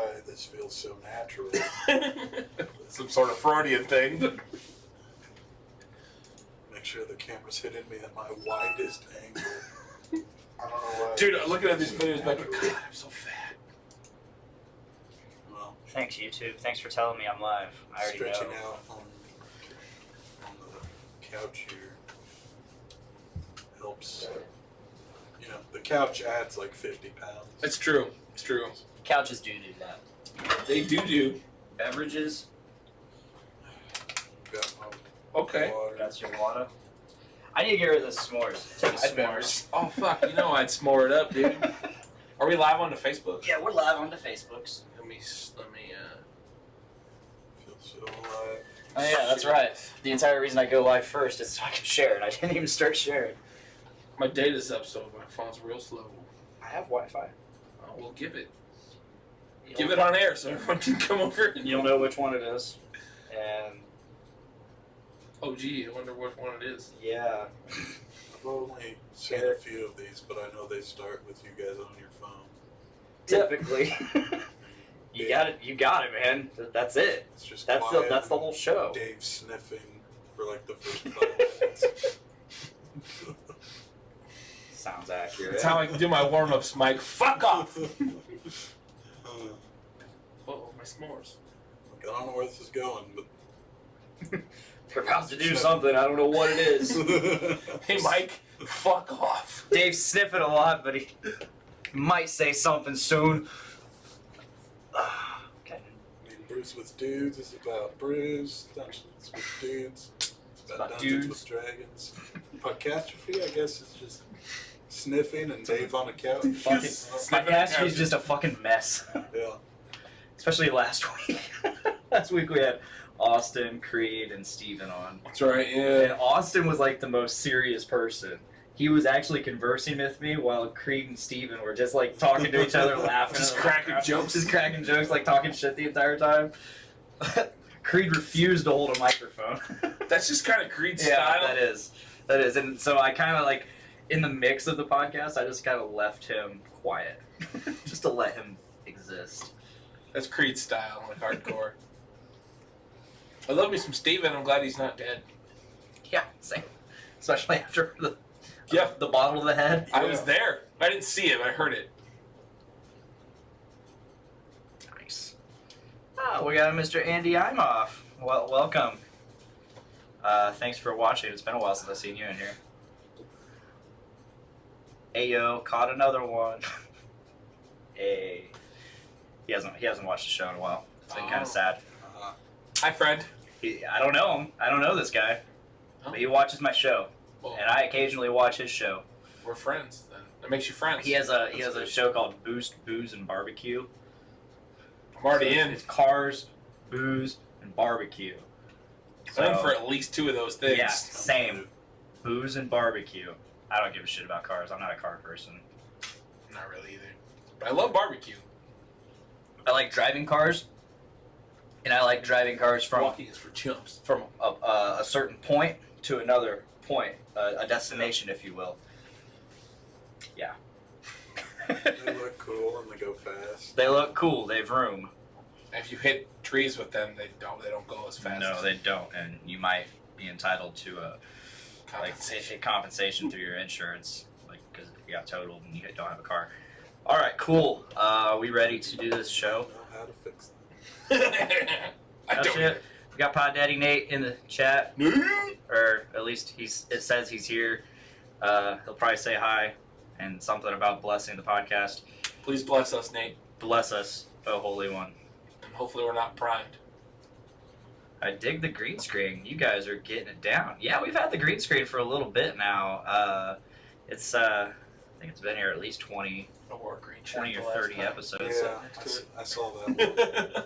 why this feels so natural. Some sort of Freudian thing. Make sure the camera's hitting me at my widest angle. I don't know why. Dude, I'm looking at these videos back. God, I'm so fat. Well, Thanks, YouTube. Thanks for telling me I'm live. I already stretching know. out on the couch here helps. You know, the couch adds like 50 pounds. It's true. It's true. Couches do that. They do. Beverages. Got my Okay. water. Got your water. I need to get rid of the s'mores. Take a s'mores. Oh, fuck. You know I'd s'more it up, dude. Are we live on the Facebook? Yeah, we're live on the Facebooks. Let me, Feel so alive. Oh yeah, that's right. The entire reason I go live first is so I can share it. I didn't even start sharing. my data's up, so my phone's real slow. I have Wi-Fi. Oh, we'll give it. Give it on air so everyone can come over. And You'll know which one it is. And oh, gee, I wonder which one it is. yeah. I've only seen a few of these, but I know they start with you guys on your phone. Typically. You got it. You got it, man. That's it. It's just That's quiet the and whole show. Dave sniffing for like the first 5 minutes. Sounds accurate. That's how I do my warm-ups, Mike. Fuck off! Oh, my s'mores. I don't know where this is going, but They're about to do something. I don't know what it is. Hey, Mike, fuck off. Dave's sniffing a lot, but he might say something soon. Okay. I mean, Bruce with Dudes is about Bruce. Dungeons with Dudes. It's about Dungeons dudes. with Dragons. Podcastrophe, I guess, is just sniffing and Dave on the couch. Fucking, Sniffing my ass couches. is just a fucking mess. Yeah. Especially last week. Last week we had Austin, Creed, and Steven on. That's right, And yeah. Austin was like the most serious person. He was actually conversing with me while Creed and Steven were just like talking to each other, laughing. Just in the cracking background. jokes. Just cracking jokes, like talking shit the entire time. Creed refused to hold a microphone. That's just kind of Creed Yeah, style. that is. That is. And so I kind of like, in the mix of the podcast, I just kind of left him quiet. Just to let him exist. That's Creed style, like hardcore. I love me some Steven. I'm glad he's not dead. Yeah, same. Especially after the Yeah. the bottle to the head. I was there. I didn't see it. I heard it. Nice. Oh, we got Mr. Andy Imoff. Well, welcome. Thanks for watching. It's been a while since I've seen you in here. Ayo, caught another one. Hey. He hasn't watched the show in a while. It's been kind Oh. of sad. Hi, friend. I don't know him. I don't know this guy. Oh. But he watches my show, Well, and I occasionally watch his show. we're friends then. That makes you friends. He has a good. show called Booze and Barbecue. I'm already So in. It's cars, booze, and barbecue. I'm in for at least 2 of those things. Yeah, same. Booze and barbecue. I don't give a shit about cars. I'm not a car person. Not really either. But I love barbecue. I like driving cars, and I like driving cars from Walking is for chumps. a certain point to another point, a destination, if you will. Yeah. They look cool and they go fast. They look cool. They've room. If you hit trees with them, they don't go as fast. No, they don't, and you might be entitled to a compensation through your insurance, like because you got totaled and you don't have a car. All right, cool. We ready to do this show? Know how to fix them. I That's don't. it. We got Pod Daddy Nate in the chat, or at least it says he's here. He'll probably say hi and something about blessing the podcast. Please bless us, Nate, Bless us, oh Holy One. and hopefully we're not primed. I dig the green screen. You guys are getting it down. Yeah, we've had the green screen for a little bit now. I think it's been here at least 20 I wore a green shirt 20 or the last 30 time. episodes. Yeah, I saw that.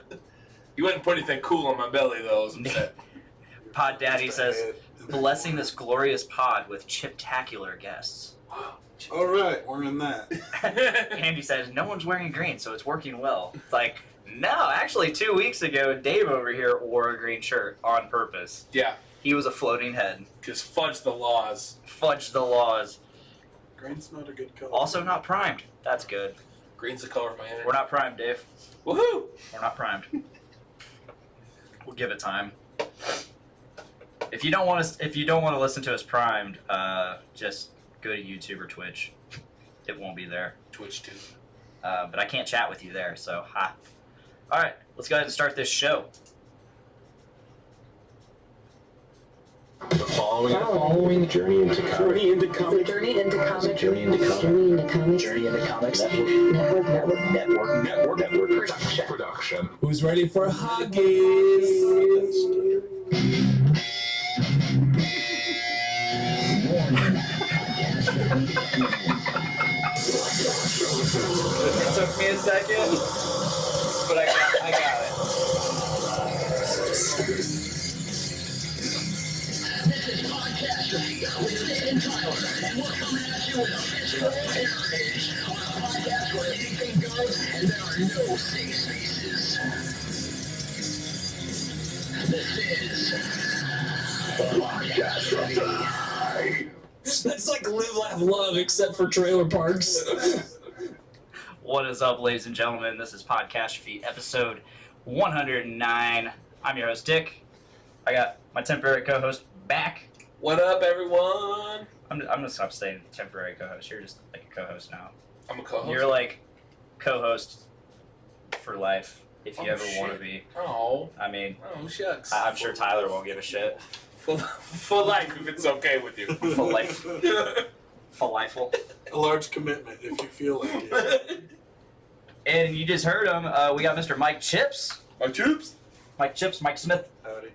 You wouldn't put anything cool on my belly though. I was upset. Pod Daddy Just a says, head. blessing this glorious pod with chiptacular guests. All right, we're in that. Andy says, no one's wearing green, so it's working well. It's like, no, actually 2 weeks ago, Dave over here wore a green shirt on purpose. Yeah, He was a floating head. because fudge the laws. Fudge the laws. Green's not a good color. Also not primed. That's good. Green's the color of my energy. We're not primed, Dave. Woohoo! We're not primed. We'll give it time. If you don't want to listen to us primed, just go to YouTube or Twitch. It won't be there. Twitch too. But I can't chat with you there, so ha. All right, let's go ahead and start this show. Following the journey into comics. Journey into comics. Journey into comics. Journey into comics. Journey into comics. Network. Production. Who's ready for Huggies? It took me a second, but I got it. That's like Live, Laugh, Love, except for trailer parks. What is up, ladies and gentlemen? This is Podcast Feet, episode 109. I'm your host, Dick. I got my temporary co-host back. What up, everyone? I'm gonna stop saying temporary co-host. You're just like a co-host now. I'm a co-host. You're like co-host for life if you Oh, ever want to shit. be. Oh. I mean, Oh, shucks. I'm sure Tyler won't give a shit. For life, if it's okay with you. For life. For lifeful. A large commitment if you feel like it. And you just heard him. We got Mr. Mike Chips. My chips? Mike Chips, Mike Smith. Howdy.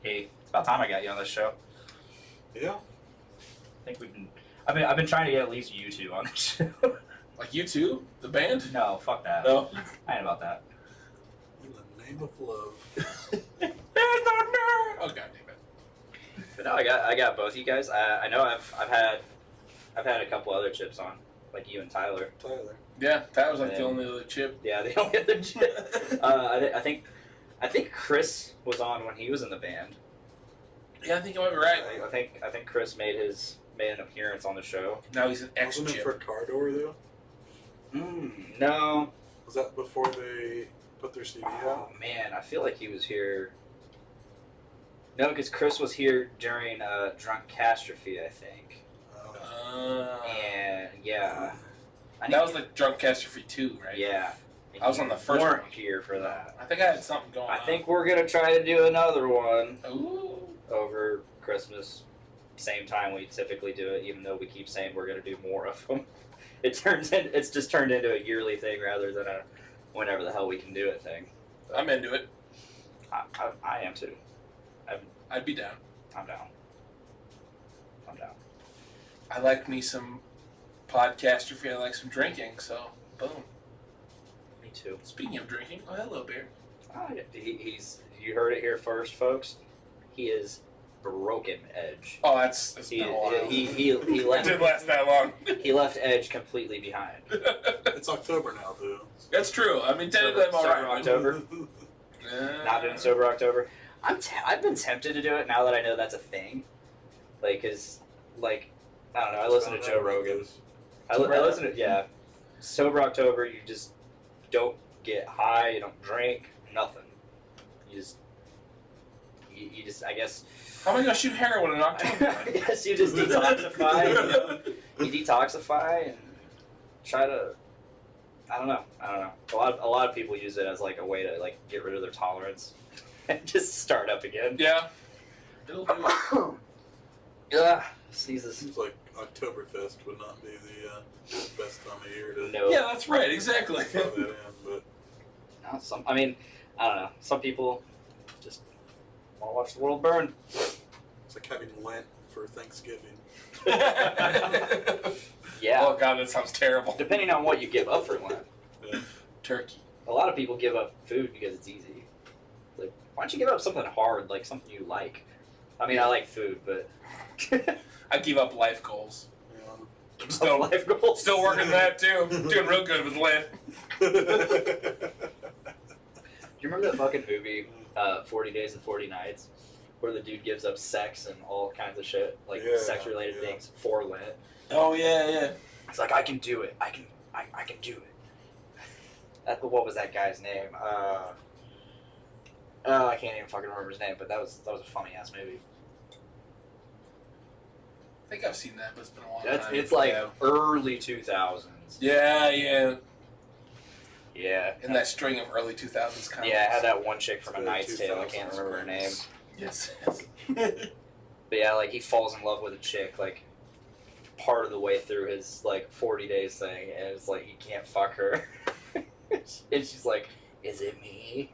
Hey, it's about time I got you on this show. Yeah. I think we've been. I've been trying to get at least you two on this show. Like you too? The band? No, fuck that. No. I ain't about that. In the name of love. Oh, god damn it. But no, I got both you guys. I know I've had a couple other chips on, like you and Tyler. Tyler. Yeah, that was like the And- only other chip. Yeah, the only other chip. I think Chris was on when he was in the band. Yeah, I think you might be right. I think Chris made an appearance on the show. Now he's an ex Wasn't it chip. for Cardor though? No. Was that before they put their CD Oh out? man, I feel like he was here. No, because Chris was here during Drunk Catastrophe, I think. And yeah, That was like Drunk Catastrophe 2, right? yeah. I was on the first weren't one. here for that. I think I had something going on. I think we're gonna try to do another one Ooh. over Christmas, same time we typically do it. Even though we keep saying we're gonna do more of them, it's just turned into a yearly thing rather than a whenever the hell we can do it thing. I'm into it. I am too. I'd be down. I'm down. I'm down. I like me some podcastrophy. I like some drinking, so boom. Me too. Speaking of drinking, oh hello, bear. He's you heard it here first, folks. He is broken Edge. Oh, that's been a while. He It left didn't last that long. he left Edge completely behind. It's October now though. That's true. I mean, technically I'm Sober alright. October. Not doing sober October. I've been tempted to do it now that I know that's a thing. Like, cause like I don't know. I listen to Joe Rogan. I listen to sober October. You just don't get high. You don't drink. Nothing. You just I guess. How am I gonna shoot heroin in October? I guess you just detoxify. You detoxify and try to. I don't know. A lot of people use it as like a way to like get rid of their tolerance and just start up again. Yeah. It'll do it. Yeah. Sneezes. Seems like Oktoberfest would not be the best time of year to No. Yeah, that's right. Exactly. throw that in, but No, I don't know. Some people just want to watch the world burn. it's like having Lent for Thanksgiving. Yeah. Oh god, that sounds terrible. Depending on what you give up for Lent. Turkey. A lot of people give up food because it's easy. Like, why don't you give up something hard, like something you like? I mean, I like food, but I give up life goals. Yeah. Still, life goals. still working that too. Doing real good with Lent. Do you remember that fucking movie, 40 Days and 40 Nights, where the dude gives up sex and all kinds of shit, like Yeah, sex-related yeah. things for Lent? Oh yeah, yeah. It's like, I can do it. I can do it. What was that guy's name? I can't even fucking remember his name, but that was a funny ass movie. I think I've seen that, but it's been a long time. It's like early 2000s. Yeah. Yeah. In that string of early 2000s comics. Yeah, I had that one chick from A Early Knight's Tale. I can't 2000s remember her name. Yes. But yeah, like he falls in love with a chick like part of the way through his like 40 days thing, and it's like he can't fuck her, and she's like, "Is it me?"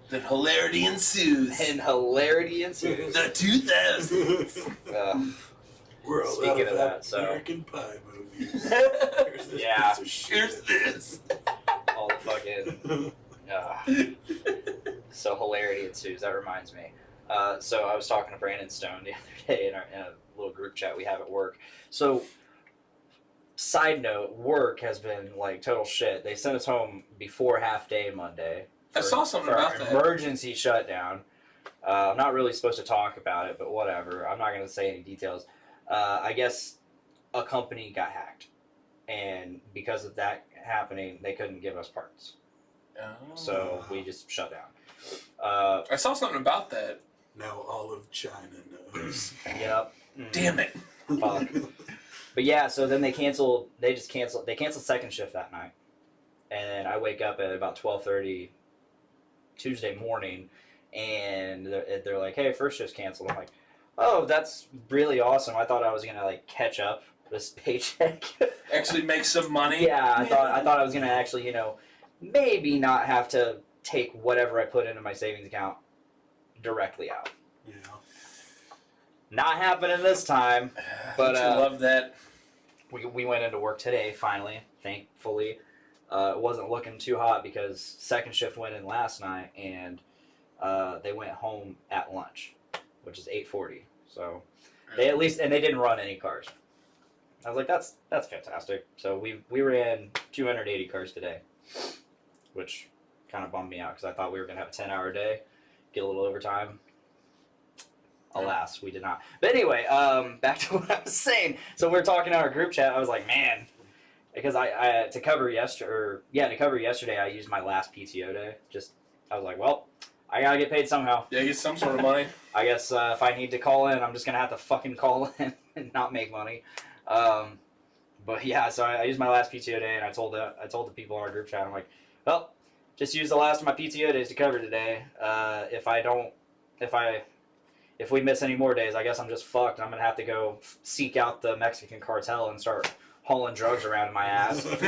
Then hilarity ensues. And hilarity ensues. The 2000s. We're all Speaking out of that, so- American Pie movies. Here's this Yeah. piece of shit. Here's this. All the fucking. So hilarity ensues. That reminds me. So I was talking to Brandon Stone the other day in a little group chat we have at work. So, side note, work has been like total shit. They sent us home before half day Monday. I saw something for about that. emergency shutdown. I'm not really supposed to talk about it, but whatever. I'm not going to say any details. I guess a company got hacked, and because of that happening, they couldn't give us parts. Oh. So we just shut down. I saw something about that. Now all of China knows. Yep. Damn it. Fuck. But yeah, so then they canceled second shift that night. And I wake up at about 12:30 Tuesday morning, and they're like, "Hey, first shift's canceled." I'm like, "Oh, that's really awesome. I thought I was going to like catch up this paycheck." Actually make some money. Yeah, I thought I was going to actually, maybe not have to take whatever I put into my savings account directly out. Yeah. Not happening this time. But, Don't you love that? We went into work today, finally, thankfully. It wasn't looking too hot because second shift went in last night, and they went home at lunch, which is 8:40. So they at least, and they didn't run any cars. I was like, that's fantastic. So we ran 280 cars today, which kind of bummed me out because I thought we were gonna have a 10-hour day, get a little overtime. Alas, we did not. But anyway, back to what I was saying. So we were talking in our group chat. I was like, man, because to cover yesterday, I used my last PTO day. I was like, well, I gotta get paid somehow. Yeah, get some sort of money. I guess if I need to call in, I'm just gonna have to fucking call in and not make money. But yeah, so I used my last PTO day, and I told the people in our group chat, I'm like, well, just use the last of my PTO days to cover today. If we miss any more days, I guess I'm just fucked. I'm gonna have to go seek out the Mexican cartel and start hauling drugs around my ass. It's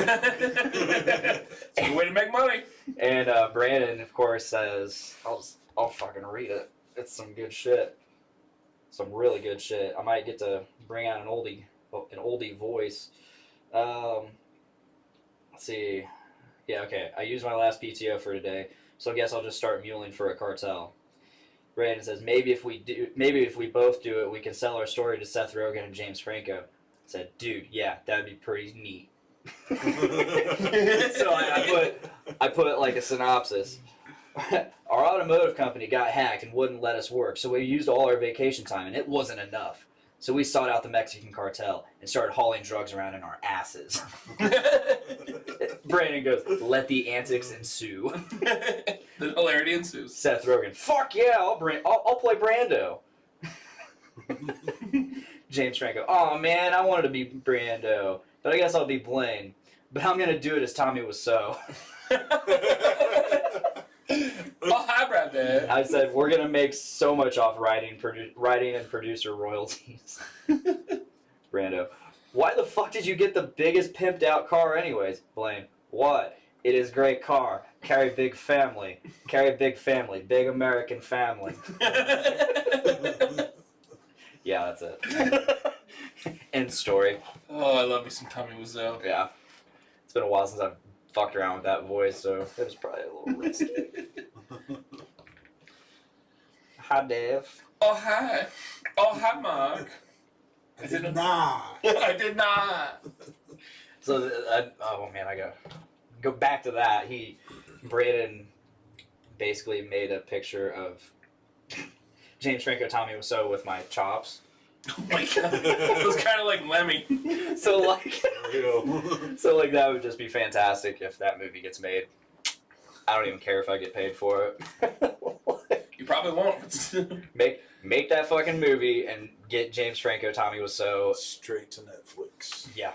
a good way to make money. And Brandon, of course, says, I'll fucking read it. It's some good shit. Some really good shit. I might get to bring out an oldie voice. Let's see. Yeah, okay. I used my last PTO for today, so I guess I'll just start muling for a cartel. Brandon says, maybe if we both do it, we can sell our story to Seth Rogen and James Franco. I said, dude, yeah, that'd be pretty neat. So I put like a synopsis. Our automotive company got hacked and wouldn't let us work, so we used all our vacation time, and it wasn't enough. So we sought out the Mexican cartel and started hauling drugs around in our asses. Brandon goes, let the antics ensue. The hilarity ensues. Seth Rogen, fuck yeah, I'll play Brando. James Franco, oh man, I wanted to be Brando, but I guess I'll be Blaine. But I'm gonna do it as Tommy Wiseau. Oh, hi, Brad Pitt. I said, we're gonna make so much off writing and producer royalties. Brando, why the fuck did you get the biggest pimped out car anyways? Blaine, what? It is great car. Carry big family. Big American family. Yeah, that's it. End story. Oh, I love me some Tommy Wiseau. Yeah. It's been a while since I've fucked around with that voice, so it was probably a little risky. Hi, Dave. Oh, hi. Oh, hi, Mark. I did not. I did not. So, oh man, I gotta go back to that. Brandon basically made a picture of James Franco, Tommy Wiseau with my chops. Oh my god, it was kind of like Lemmy. So like, Real. so like that would just be fantastic if that movie gets made. I don't even care if I get paid for it. You probably won't. Make that fucking movie and get James Franco, Tommy Wiseau. Straight to Netflix. Yeah.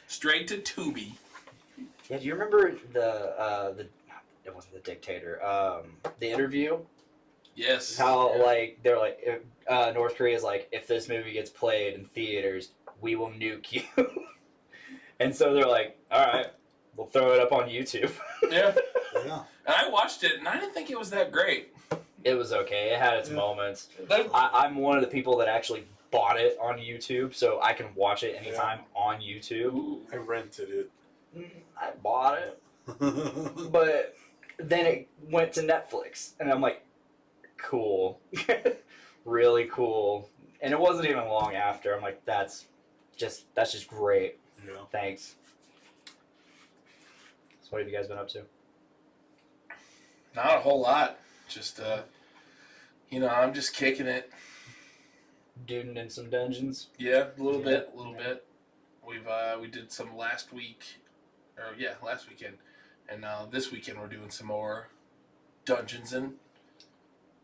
Straight to Tubi. Yeah. Do you remember the it wasn't The Dictator. The Interview. Yes. How Yeah. like they're like if, North Korea's like, if this movie gets played in theaters, we will nuke you. And so they're like, all right, we'll throw it up on YouTube. Yeah. Yeah. And I watched it, and I didn't think it was that great. It was okay. It had its Yeah. moments. That- I'm one of the people that actually bought it on YouTube, so I can watch it anytime on YouTube. Ooh. I rented it. I bought it, but then it went to Netflix, and I'm like, cool, really cool. And it wasn't even long after. I'm like, that's just great. Yeah. Thanks. So what have you guys been up to? Not a whole lot. Just, I'm just kicking it. Duding in some dungeons. Yeah, a little Yeah. bit. We did some last weekend, and this weekend we're doing some more dungeons and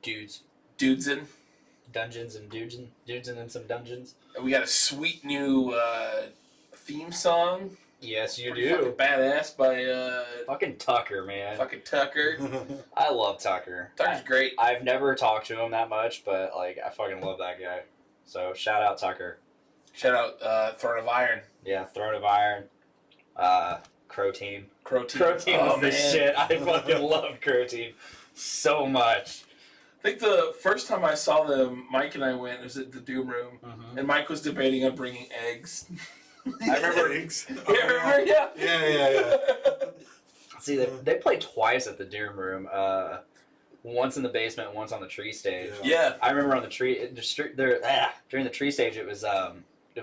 Dudes in. and some dungeons. And we got a sweet new theme song. Yes, you Pretty do. fucking badass by Fucking Tucker, man. fucking Tucker. I love Tucker. Tucker's great. I've never talked to him that much, but like I fucking love that guy. So shout out Tucker. Shout out Throne of Iron. Yeah, Throne of Iron. Crow Team. Crow Team. Crow Team Oh, was the man. shit. I fucking love Crow Team so much. I think the first time I saw them, Mike and I went, it was at the Doom Room, and Mike was debating on bringing eggs. I remember. Eggs. Yeah, remember? Yeah. Yeah. See, they played twice at the Doom Room. Once in the basement, once on the tree stage. Yeah. I remember on the tree, during the tree stage, it was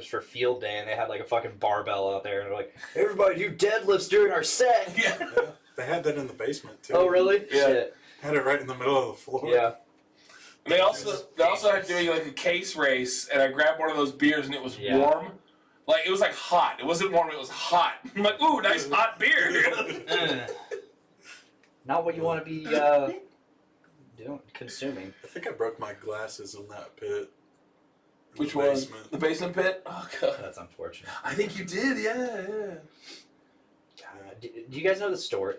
for field day, and they had like a fucking barbell out there, and they're like, "Everybody do deadlifts during our set." Yeah. Yeah. They had that in the basement too. Oh, really? Yeah. Shit. Had it right in the middle of the floor. Yeah. And they also had doing like a case race, and I grabbed one of those beers, and it was Yeah. warm. Like, it was like hot. It wasn't warm, it was hot. I'm like, ooh, nice hot beer. Not what you want to be consuming. I think I broke my glasses in that pit. In Which the one? basement. The basement pit? Oh, God. That's unfortunate. I think you did, yeah. Do you guys know the story?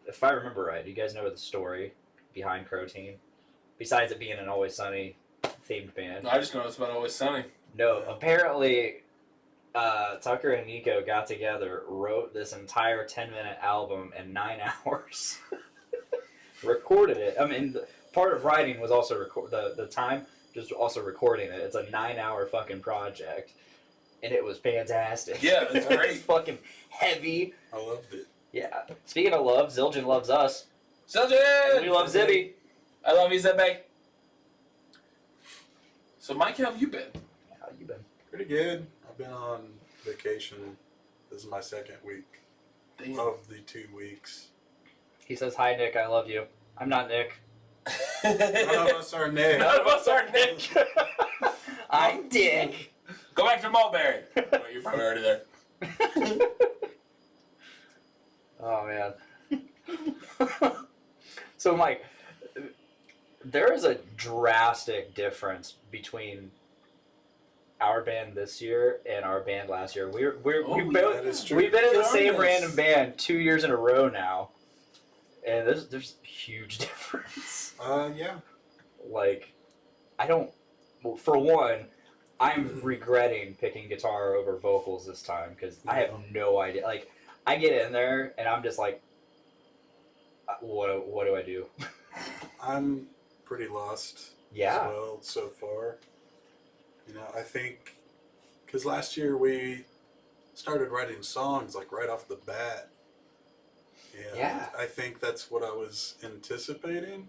If I remember right, do you guys know the story behind Crow Team? Besides it being an Always Sunny themed band. No, I just know it's about Always Sunny. No, apparently Tucker and Nico got together, wrote this entire 10-minute album in 9 hours, recorded it. I mean, part of writing was also the time, just also recording it. It's a 9-hour fucking project, and it was fantastic. Yeah, it's It great. was fucking heavy. I loved it. Yeah. Speaking of love, Zildjian loves us. Zildjian! We love Zibby. I love you, Zebbe. So, Mike, how have you been? How you been? Pretty good. I've been on vacation. This is my second week Damn. of the 2 weeks. He says, "Hi, Nick. I love you." I'm not Nick. None of us are Nick. None of us are Nick. I'm Dick. Go back to Mulberry. Oh, you're probably already there. Oh man. So Mike, there is a drastic difference between our band this year and our band last year. That is true. We've been in the same Yes. random band 2 years in a row now, and there's a huge difference. Yeah. Like, I don't. Well, for one, I'm regretting picking guitar over vocals this time because I have no idea. Like, I get in there and I'm just like, what do I do? I'm pretty lost Yeah. as well so far. I think because last year we started writing songs like right off the bat. And Yeah. I think that's what I was anticipating.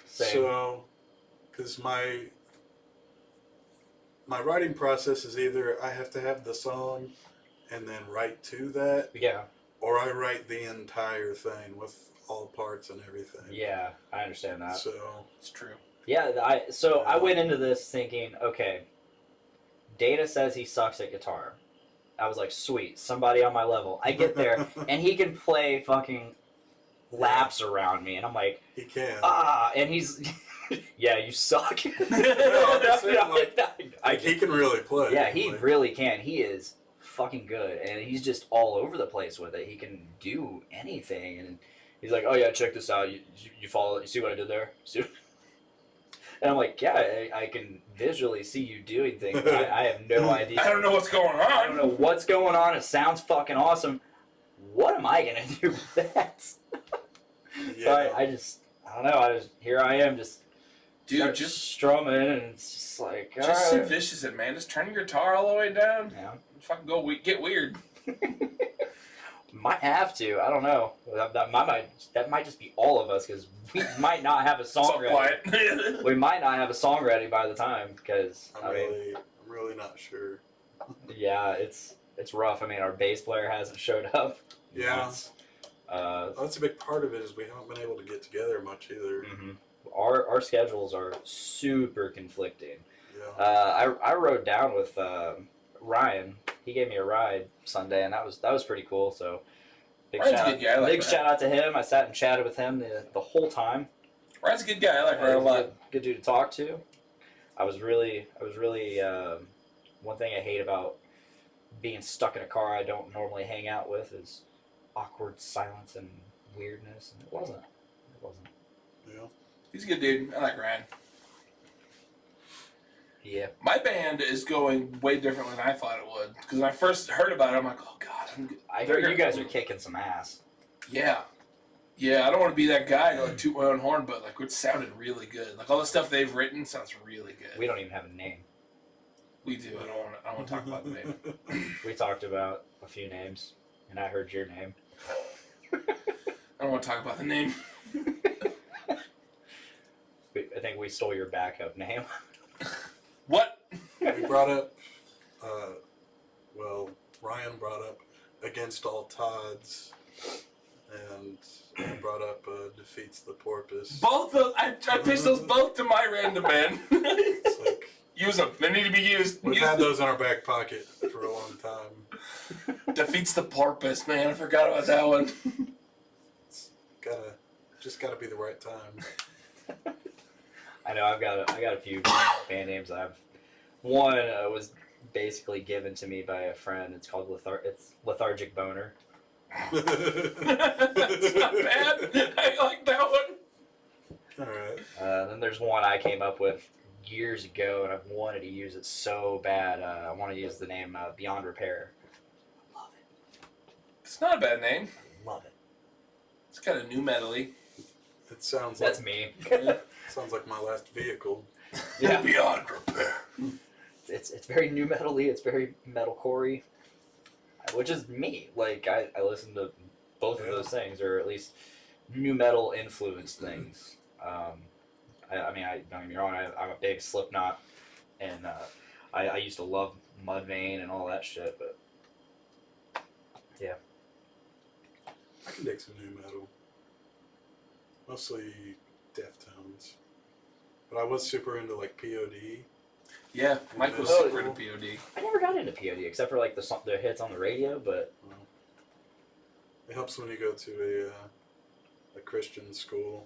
Same. So, because my writing process is either I have to have the song and then write to that, Yeah. or I write the entire thing with all parts and everything. Yeah, I understand that. So, It's true. Yeah, I went into this thinking, okay, Data says he sucks at guitar. I was like, sweet, somebody on my level. I get there, and he can play fucking laps around me, and I'm like, He can. and he's, yeah, you suck. I'm saying, like, he can really play. Yeah, he like, really can. He is fucking good, and he's just all over the place with it. He can do anything, and he's like, "Oh yeah, check this out. You follow? You see what I did there?" See? And I'm like, "Yeah, I can visually see you doing things. But I have no idea. I don't know what's going on. I don't know what's going on. It sounds fucking awesome. What am I gonna do with that?" So Yeah. I don't know. Here I am, just Just strumming, and it's just like, just all Sid right. Vicious it, man. Just turn your guitar all the way down. Yeah. Fucking get weird. Might have to. I don't know. That might just be all of us because we might not have a song So ready. quiet. We might not have a song ready by the time because I'm really not sure. yeah, it's rough. I mean, our bass player hasn't showed up. Yeah. once. That's a big part of it is we haven't been able to get together much either. Mhm. Our schedules are super conflicting. Yeah. I rode down with Ryan. He gave me a ride Sunday, and that was pretty cool. So big Ryan's a shout, good guy. I like big Ryan. shout out to him. I sat and chatted with him the whole time. Ryan's a good guy. I like Ryan a He's lot. good dude to talk to. I was really one thing I hate about being stuck in a car I don't normally hang out with is awkward silence and weirdness, and it wasn't. Yeah. He's a good dude. I like Ryan. Yeah. My band is going way different than I thought it would. Because when I first heard about it, I'm like, oh god. I heard you guys are kicking some ass. Yeah. Yeah, I don't want to be that guy to like toot my own horn, but like it sounded really good. Like all the stuff they've written sounds really good. We don't even have a name. We do. I don't want to talk about the name. We talked about a few names, and I heard your name. I don't want to talk about the name. I think we stole your backup name. What? We brought up, Ryan brought up Against All Tods, and I brought up Defeats the Porpoise. Both of I pitched those both to my random band. It's like, Use them. They need to be used. we've Use had them. those in our back pocket for a long time. Defeats the porpoise, man. I forgot about that one. Just gotta be the right time. I know I got a few band names. One was basically given to me by a friend. It's called Lethargic Boner. That's not bad. I like that one. Alright. Then there's one I came up with years ago, and I've wanted to use it so bad. I want to use the name Beyond Repair. Love it. It's not a bad name. Love it. It's kind of new metal-y. It sounds That's like me. sounds like my last vehicle. Yeah. Beyond repair. It's very new metal-y. It's very metalcore-y, which is me. Like I listen to both of those things, or at least new metal influenced things. I mean, don't get me wrong. I'm a big Slipknot, and I used to love Mudvayne and all that shit. But yeah, I can dig some new metal. Mostly Deftones. But I was super into like POD. Yeah, Mike was Oh, super into POD. I never got into POD except for like the hits on the radio. But It helps when you go to a Christian school.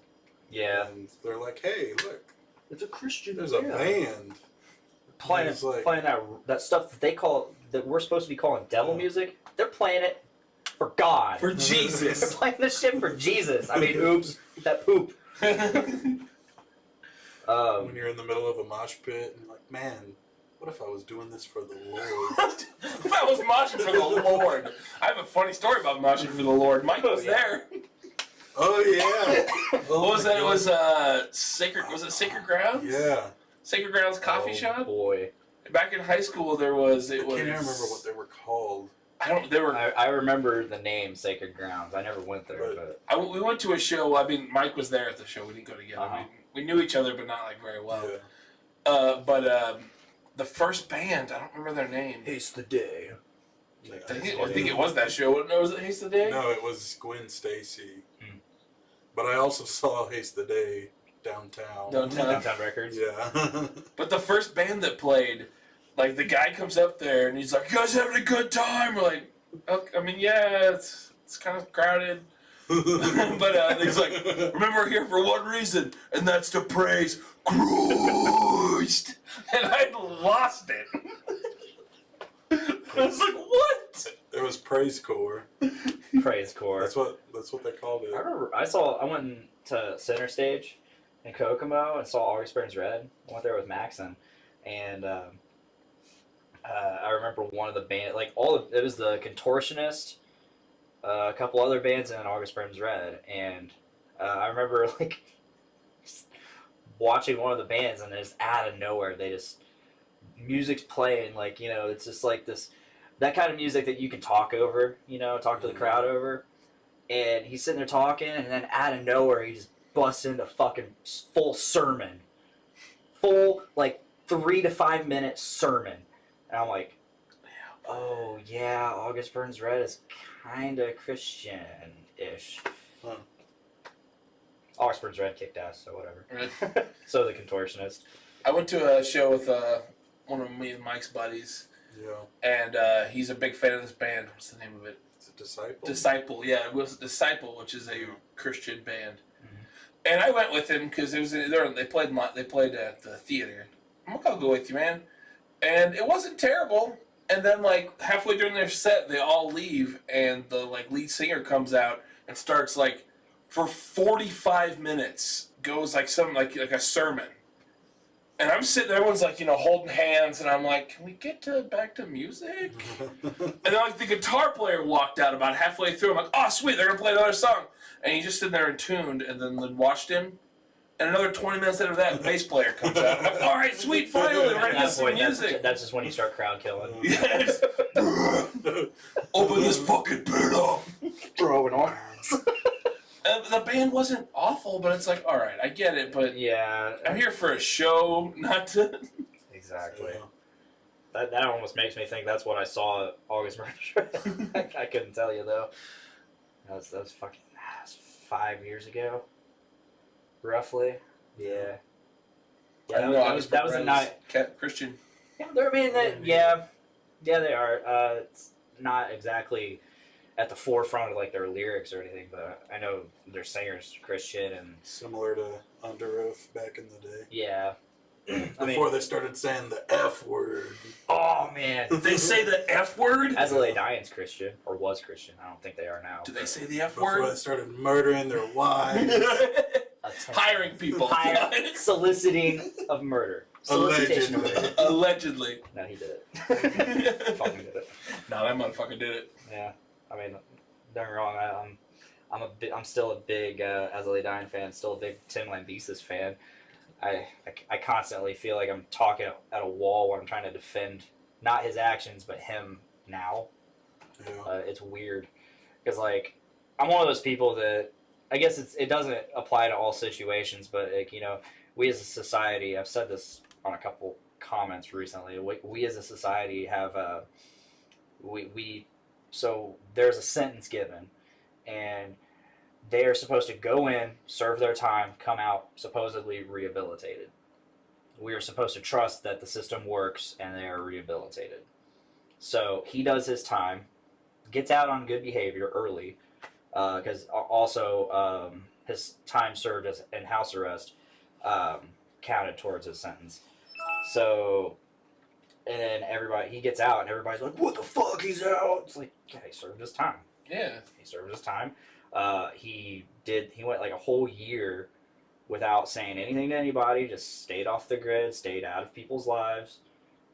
yeah, And they're like, hey, look, it's a Christian. there's a band. playing It's like- playing that stuff that we're supposed to be calling devil music. They're playing it for God. For They're Jesus. playing this shit for Jesus. I mean, oops, that poop. When you're in the middle of a mosh pit and you're like, man, what if I was doing this for the Lord? That was moshing for the Lord. I have a funny story about moshing for the Lord. Mike was there. Oh, yeah. What was that? It was Sacred. Was it Sacred Grounds? Yeah. Sacred Grounds Coffee Oh, Shop. boy. Back in high school, there was. It I was. can't even remember what they were called. I don't. They were. I remember the name Sacred Grounds. I never went there, but We went to a show. I mean, Mike was there at the show. We didn't go together. Uh-huh. We knew each other, but not like very well. Yeah. But the first band, I don't remember their name. Haste the Day. I think it was that show. No, was it Haste the Day? No, it was Gwen Stacy. Hmm. But I also saw Haste the Day downtown. Downtown. Downtown Records. Yeah. But the first band that played, like the guy comes up there and he's like, "You guys having a good time?" We're like, okay, I mean, yeah, it's kind of crowded. But he's like, "Remember, we're here for one reason, and that's to praise Christ." And I lost it. I was like, "What?" It was Praise Corps. Praise Corps. That's what they called it. I remember I went to Center Stage in Kokomo and saw August Burns Red. I went there with Maxon, and I remember one of the band, like it was the Contortionist, a couple other bands, and August Burns Red, and I remember like watching one of the bands, and just out of nowhere music's playing, like, you know, it's just like that kind of music that you can talk over, you know, talk to the crowd over. And he's sitting there talking, and then out of nowhere, he just busts into fucking full sermon. Full, like, 3 to 5 minute sermon. And I'm like, oh, yeah, August Burns Red is kind of Christian-ish. Huh. August Burns Red kicked ass, so whatever. So the Contortionist. I went to a show with one of me and Mike's buddies, Yeah. and he's a big fan of this band. What's the name of it? It's a Disciple. Disciple. Yeah, it was Disciple, which is a Christian band. Mhm. And I went with him because they played at the theater. I'm like, I'll go with you, man. And it wasn't terrible. And then like halfway during their set, they all leave, and the like lead singer comes out and starts like for 45 minutes goes like some like a sermon. And I'm sitting there, everyone's like, you know, holding hands, and I'm like, can we get back to music? And then like the guitar player walked out about halfway through. I'm like, oh sweet, they're gonna play another song. And he just stood there and tuned, and then watched him. And another 20 minutes after that, bass player comes out. I'm like, all right, sweet, finally, we're gonna get some music. That's just when you start crowd killing. Yes. Open this fucking pit up. Throwing arms. The band wasn't awful, but it's like, all right, I get it, but Yeah. I'm here for a show, not to. Exactly. That almost makes me think that's what I saw at August Burns. I couldn't tell you though. That was fucking 5 years ago, roughly. Yeah. I don't know. That was a night. Christian. Yeah, they are. It's not exactly at the forefront of like their lyrics or anything, but I know their singer's Christian and Similar to Under Oath back in the day. yeah. Before they started saying the F word. Oh man, They say the F word? Azalea Diane's Christian or was Christian. I don't think they are now. Do they say the F Before they word? started murdering their wives. Hiring people. Soliciting of murder. Solicitation of murder. Allegedly. No, he did it. Fucking did it. No, that motherfucker did it. Yeah, I mean, don't get me wrong. I'm still a big Azalea Diane fan. Still a big Tim Lambesis fan. I constantly feel like I'm talking at a wall when I'm trying to defend not his actions but him now. Yeah. It's weird because like I'm one of those people that I guess it doesn't apply to all situations, but like, you know, we as a society, I've said this on a couple comments recently. We as a society have so there's a sentence given, and they are supposed to go in, serve their time, come out supposedly rehabilitated. We are supposed to trust that the system works and they are rehabilitated. So he does his time, gets out on good behavior early, because also his time served as in house arrest counted towards his sentence. So, and then he gets out and everybody's like, what the fuck, he's out? It's like, yeah, he served his time. Yeah. He served his time. He went like a whole year without saying anything to anybody, just stayed off the grid, stayed out of people's lives.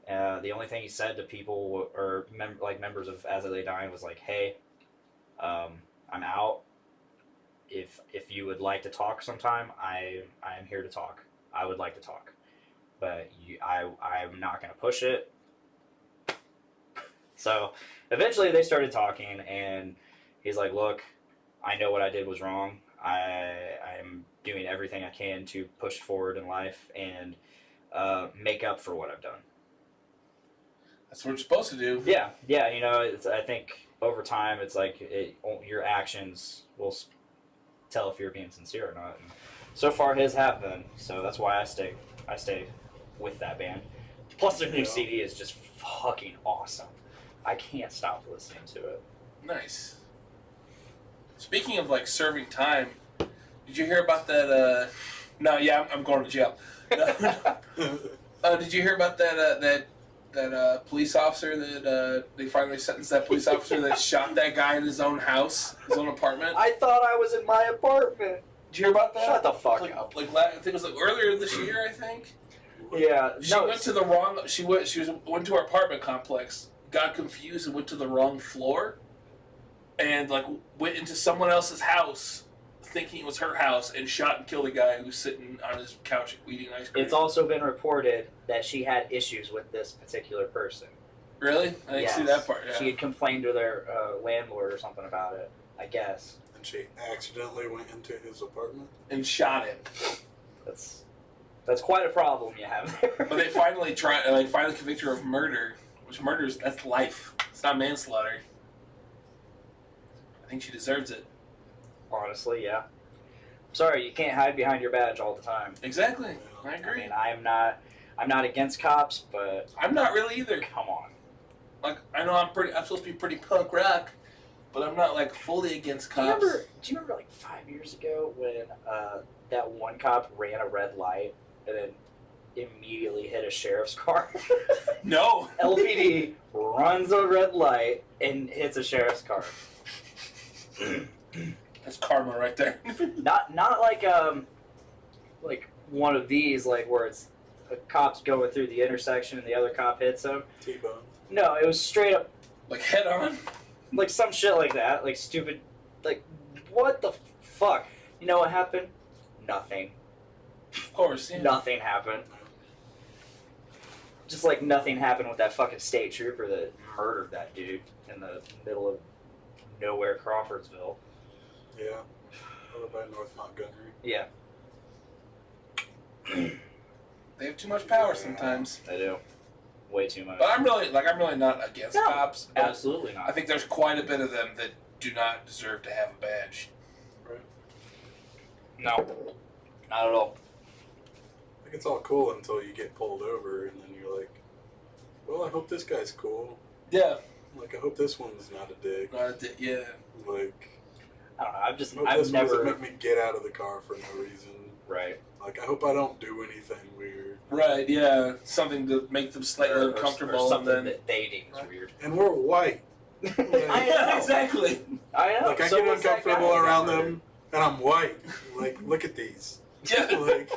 The only thing he said to people or members of Azalea Diane was like, hey, I'm out. If you would like to talk sometime, I am here to talk. I would like to talk. But I'm not going to push it. So eventually they started talking, and he's like, look, I know what I did was wrong. I'm doing everything I can to push forward in life and make up for what I've done. That's what you're supposed to do. Yeah, you know, I think over time it's like your actions will tell if you're being sincere or not. And so far his have been, so that's why I stay with that band. Plus, their new Yeah. CD is just fucking awesome. I can't stop listening to it. Nice. Speaking of like serving time, did you hear about that? No, yeah, I'm going to jail. No, did you hear about that police officer that they finally sentenced that police officer that shot that guy in his own house, his own apartment? I thought I was in my apartment. Did you hear about that? Shut the fuck like, up. Like I think it was like earlier this year. I think Yeah, she went to the wrong. She went to our apartment complex, got confused, and went to the wrong floor, and like went into someone else's house, thinking it was her house, and shot and killed a guy who was sitting on his couch eating ice cream. It's also been reported that she had issues with this particular person. Really? I didn't see that part. Yeah. She had complained to their landlord or something about it, I guess. And she accidentally went into his apartment. And shot him. That's quite a problem you have there. But they finally convicted her of murder, which that's life. It's not manslaughter. I think she deserves it. Honestly, yeah. Sorry, you can't hide behind your badge all the time. Exactly. I I agree. mean, I'm not against cops, but I'm not really either. come on. Like I know I'm supposed to be pretty punk rock, but I'm not like fully against cops. Do you remember like 5 years ago when that one cop ran a red light and then immediately hit a sheriff's car? No. LPD runs a red light and hits a sheriff's car. That's karma right there. Not like one of these like where it's a cop's going through the intersection and the other cop hits him. T-bone. No, it was straight up Like head on. like some shit like that, like stupid, like what the fuck? You know what happened? Nothing. Of course. Yeah. Nothing happened. Just like nothing happened with that fucking state trooper that murdered that dude in the middle of nowhere, Crawfordsville. Yeah. Over by North Montgomery. Yeah, They have too much power sometimes. I do. Way too much. But I'm really not against No. cops. But Absolutely I not. think there's quite a bit of them that do not deserve to have a badge. No, not at all. Like, it's all cool until you get pulled over, and then you're like, well, I hope this guy's cool. Yeah. Like, I hope this one's not a dick. Yeah. Like, I don't know. I hope this I've one never. doesn't make me get out of the car for no reason. Right. Like, I hope I don't do anything weird. Right. Yeah. Something to make them slightly Or uncomfortable. something and then... that they think is weird. And we're white. I know. Exactly. I know. Like, I So get was that uncomfortable guy. around them, and I'm white. Like, look at these. Yeah. Like,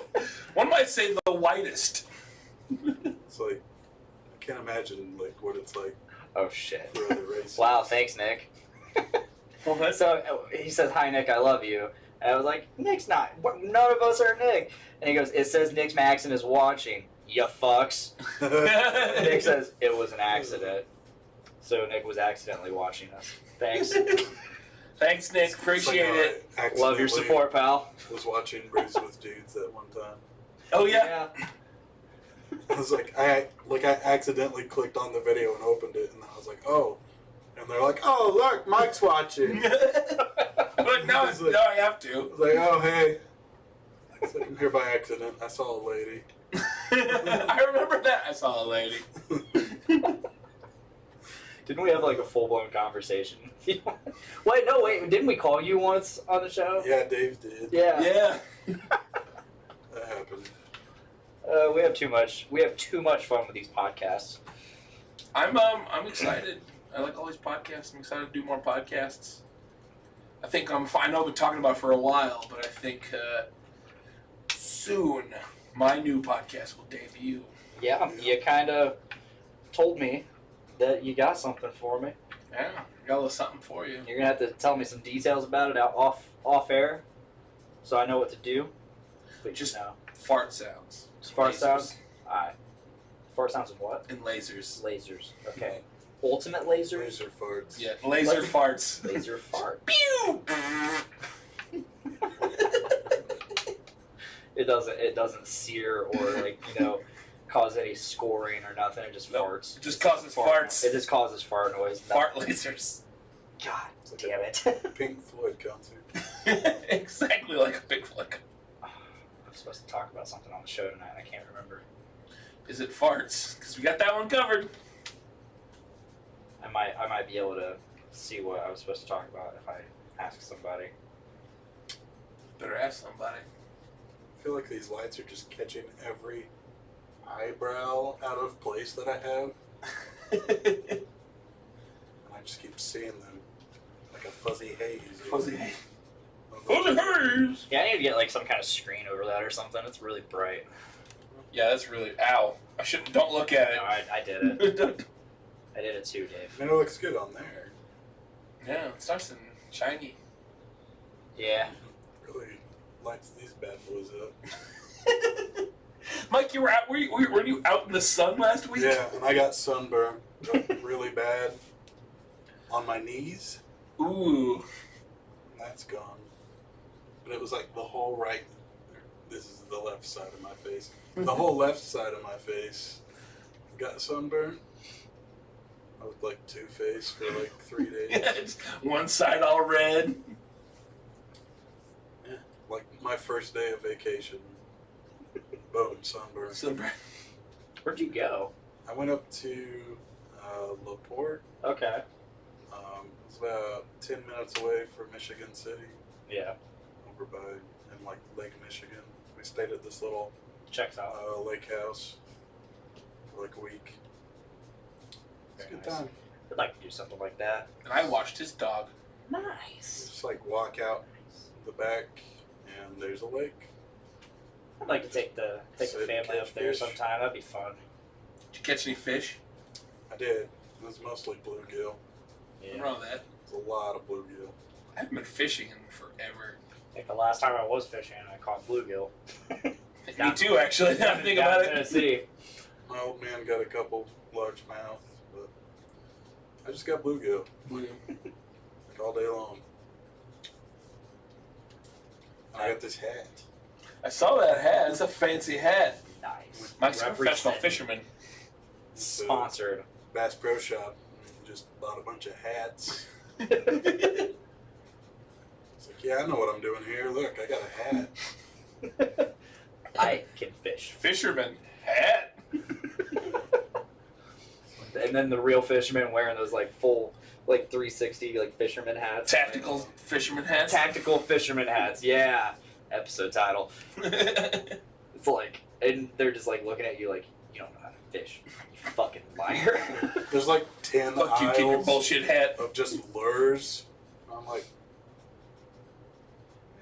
One might say the whitest. it's like, I can't imagine, like, what it's like Oh shit. for other races. Wow. Thanks, Nick. So he says, "Hi, Nick. I love you." And I was like, "Nick's not. None of us are Nick." And he goes, "It says Nick Maxon is watching. You fucks." Nick says it was an accident. So Nick was accidentally watching us. Thanks. Thanks, Nick. Appreciate it. Love your support, pal. Was watching Brews with Dudes at one time. Oh yeah. I was like, I accidentally clicked on the video and opened it, and I was like, oh. And they're like, oh, look, Mike's watching. But no, It's like- no, I have to. I was like, oh, hey. It's like, I'm here by accident. I saw a lady. I remember that. I saw a lady. Didn't we have like a full blown conversation? Wait, didn't we call you once on the show? Yeah, Dave did. Yeah. Yeah. That happened. We have too much. We have too much fun with these podcasts. I'm excited. I like all these podcasts. I'm excited to do more podcasts. I think I know I've been talking about it for a while, but I think soon my new podcast will debut. Yeah, you kind of told me that you got something for me. Yeah, got a little something for you. You're gonna have to tell me some details about it off air, so I know what to do. But Just no. fart sounds. As fart Lasers. sounds. Alright. Fart sounds and what? And lasers. Lasers. Okay. Ultimate lasers. Laser farts. Yeah, laser Like- farts. Laser fart. Pew! It doesn't sear or like cause any scoring or nothing. It just No, farts. it just causes farts. It just causes fart noise. Fart lasers. God damn it. Pink Floyd concert. Exactly like a big flick. I'm supposed to talk about something on the show tonight. I can't remember. Is it farts? Because we got that one covered. I might be able to see what I was supposed to talk about if I ask somebody. Better ask somebody. I feel like these lights are just catching every eyebrow out of place that I have, and I just keep seeing them like a fuzzy haze. Fuzzy haze. Oh, Fuzzy haze! Yeah, I need to get like some kind of screen over that or something. It's really bright. Yeah, that's really. Ow. I shouldn't. Don't look at No, I did it. it. I did it too, Dave. I mean, it looks good on there. Yeah, it's nice and shiny. Yeah. Really lights these bad boys up. Mike, you were out. Were you out in the sun last week? Yeah, and I got sunburn really bad on my knees. Ooh. And that's gone. But it was like the whole right. This is the left side of my face. The whole left side of my face got sunburned. I looked like Two-Face for like 3 days. Yeah, it's one side all red. Yeah. Like my first day of vacation. Boom, sunburn. Sunburn. Where'd you go? I went up to LaPorte. Okay. It's about 10 minutes away from Michigan City, Yeah. over by in like Lake Michigan. We stayed at this little Checks out. lake house for like a week. It's a Very good nice. time. I'd like to do something like that. And I watched his dog. Nice. Just like walk out the back and there's a lake. I'd like to take the Sit and family catch up there fish. sometime. That'd be fun. Did you catch any fish? I did. It was mostly bluegill. Nothing wrong with that. It's a lot of bluegill. I haven't been fishing in forever. I think the last time I was fishing, I caught bluegill. Me too, actually. Now I think Down about in it. Tennessee. My old man got a couple largemouth, but I just got bluegill like all day long. And I got this hat. I saw that hat. It's a fancy hat. Nice. Mike's a professional Represent. fisherman. It's, Sponsored. Bass Pro Shop. And just bought a bunch of hats. Hat. It's like, yeah, I know what I'm doing here. Look, I got a hat. I can fish. Fisherman hat. And then the real fisherman wearing those like full, like 360 like fisherman hats. Tactical fisherman hats. Tactical fisherman hats. Yeah. Episode title. It's like, and they're just like looking at you like, you don't know how to fish. You fucking liar. There's like 10 Fuck you, keep your aisles bullshit hat. of just lures. And I'm like,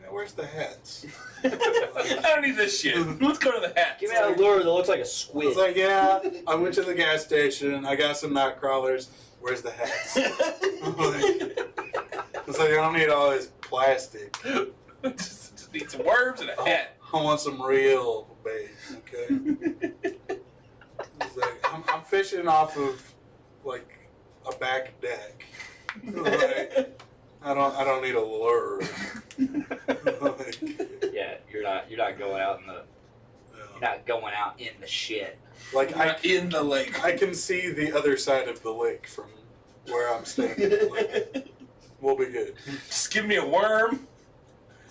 yeah, where's the hats? I don't need this shit. Let's go to the hat. Give me a lure that looks like a I squid. was like, yeah, I went to the gas station. I got some night crawlers. Where's the hats? It's like, I don't need all this plastic. just need some worms and a hat. I want some real bait, okay? It's like, I'm fishing off of, like, a back deck. Like, I don't need a lure. Like, Yeah, you're not going out in the you're not going out in the shit. like I'm in the lake. I can see the other side of the lake from where I'm standing. Like, we'll be good. Just give me a worm.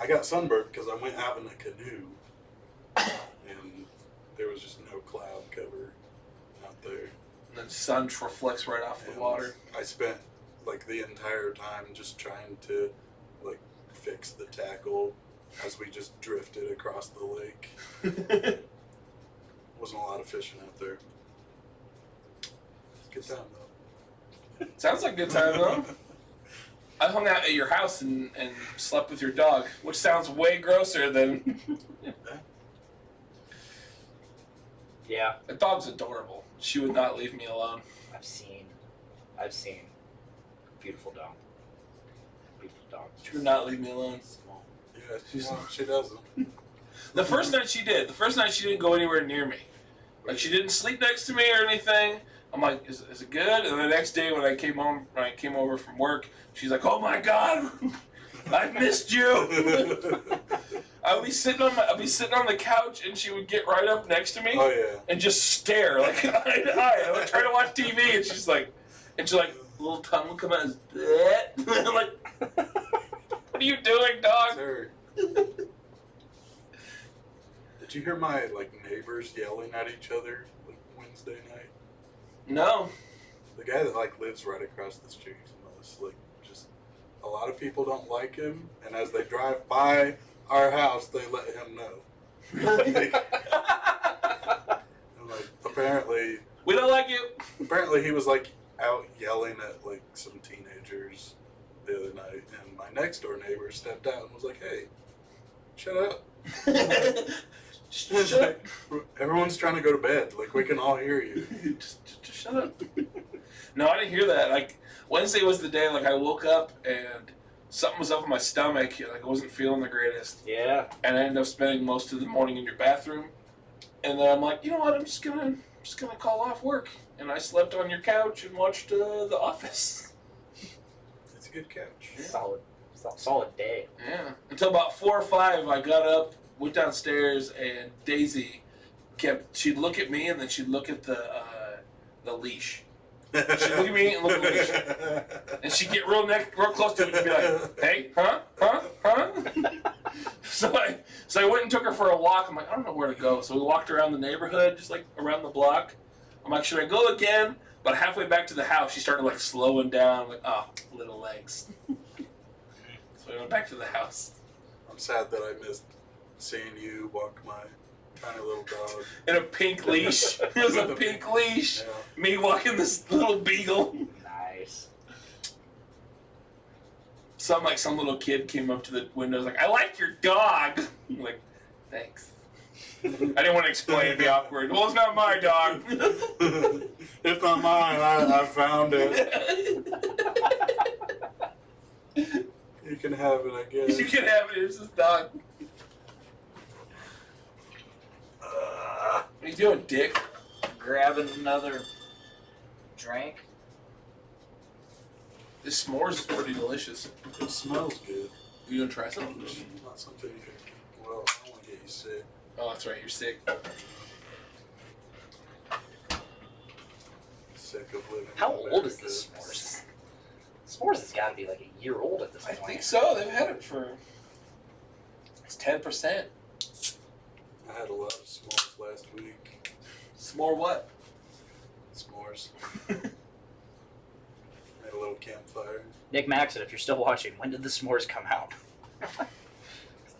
I got sunburned because I went out in a canoe, and there was just no cloud cover out there. And the sun reflects right off the And water. I spent like the entire time just trying to like fix the tackle as we just drifted across the lake. Wasn't a lot of fishing out there. Good time though. Sounds like a good time, though. I hung out at your house and slept with your dog, which sounds way grosser than... Yeah, The dog's adorable. She would not leave me alone. I've seen beautiful dog. Beautiful dog. She would not leave me alone. Yeah, she doesn't. The first night she did. The first night she didn't go anywhere near me. Like, she didn't sleep next to me or anything. I'm like, is it good? And the next day when I came over from work, she's like, oh my God, I missed you. I'd be sitting on the couch and she would get right up next to me Oh yeah. and just stare like eye to eye. I would try to watch TV and she's like, little tongue will come out as that. I'm like, what are you doing, dog? Sir. Did you hear my like neighbors yelling at each other like Wednesday night? No. The guy that like lives right across the street from us, like just a lot of people don't like him, and as they drive by our house, they let him know. Like, and, like apparently We don't like you. he was like out yelling at like some teenagers the other night, and my next door neighbor stepped out and was like, "Hey, shut up." It's like, everyone's trying to go to bed. Like, we can all hear you. just shut up. No, I didn't hear that. Like, Wednesday was the day, like, I woke up and something was up in my stomach. Like, I wasn't feeling the greatest. Yeah. And I ended up spending most of the morning in your bathroom. And then I'm like, you know what? I'm just gonna call off work. And I slept on your couch and watched The Office. It's a good couch. Solid day. Yeah. Until about 4 or 5, I got up, went downstairs, and Daisy she'd look at me and then she'd look at the leash. She'd look at me and look at the leash. And she'd get real close to it and be like, hey, huh? So I went and took her for a walk. I'm like, I don't know where to go. So we walked around the neighborhood, just like around the block. I'm like, should I go again? But halfway back to the house, she started like slowing down. I'm like, oh, little legs. So we went back to the house. I'm sad that I missed seeing you walk my tiny little dog. In a pink leash. It was a pink leash. Yeah. Me walking this little beagle. Nice. Some little kid came up to the window, was like, I like your dog. I'm like, thanks. I didn't want to explain, it'd be awkward. Well, it's not my dog. It's not mine. I found it. You can have it, I guess. You can have it, it's his dog. What are you doing, dick? Grabbing another drink. This s'mores is pretty delicious. It smells good. You gonna try some? Not something you can. Well, I don't want to get you sick. Oh, that's right, you're sick. Sick of living. How in old is America. this s'mores? S'mores has got to be like a year old at this I point. think so, they've had it for... It's 10%. I had a lot of s'mores last week. S'more what? S'mores. Made a little campfire. Nick Maxon, if you're still watching, when did the s'mores come out? I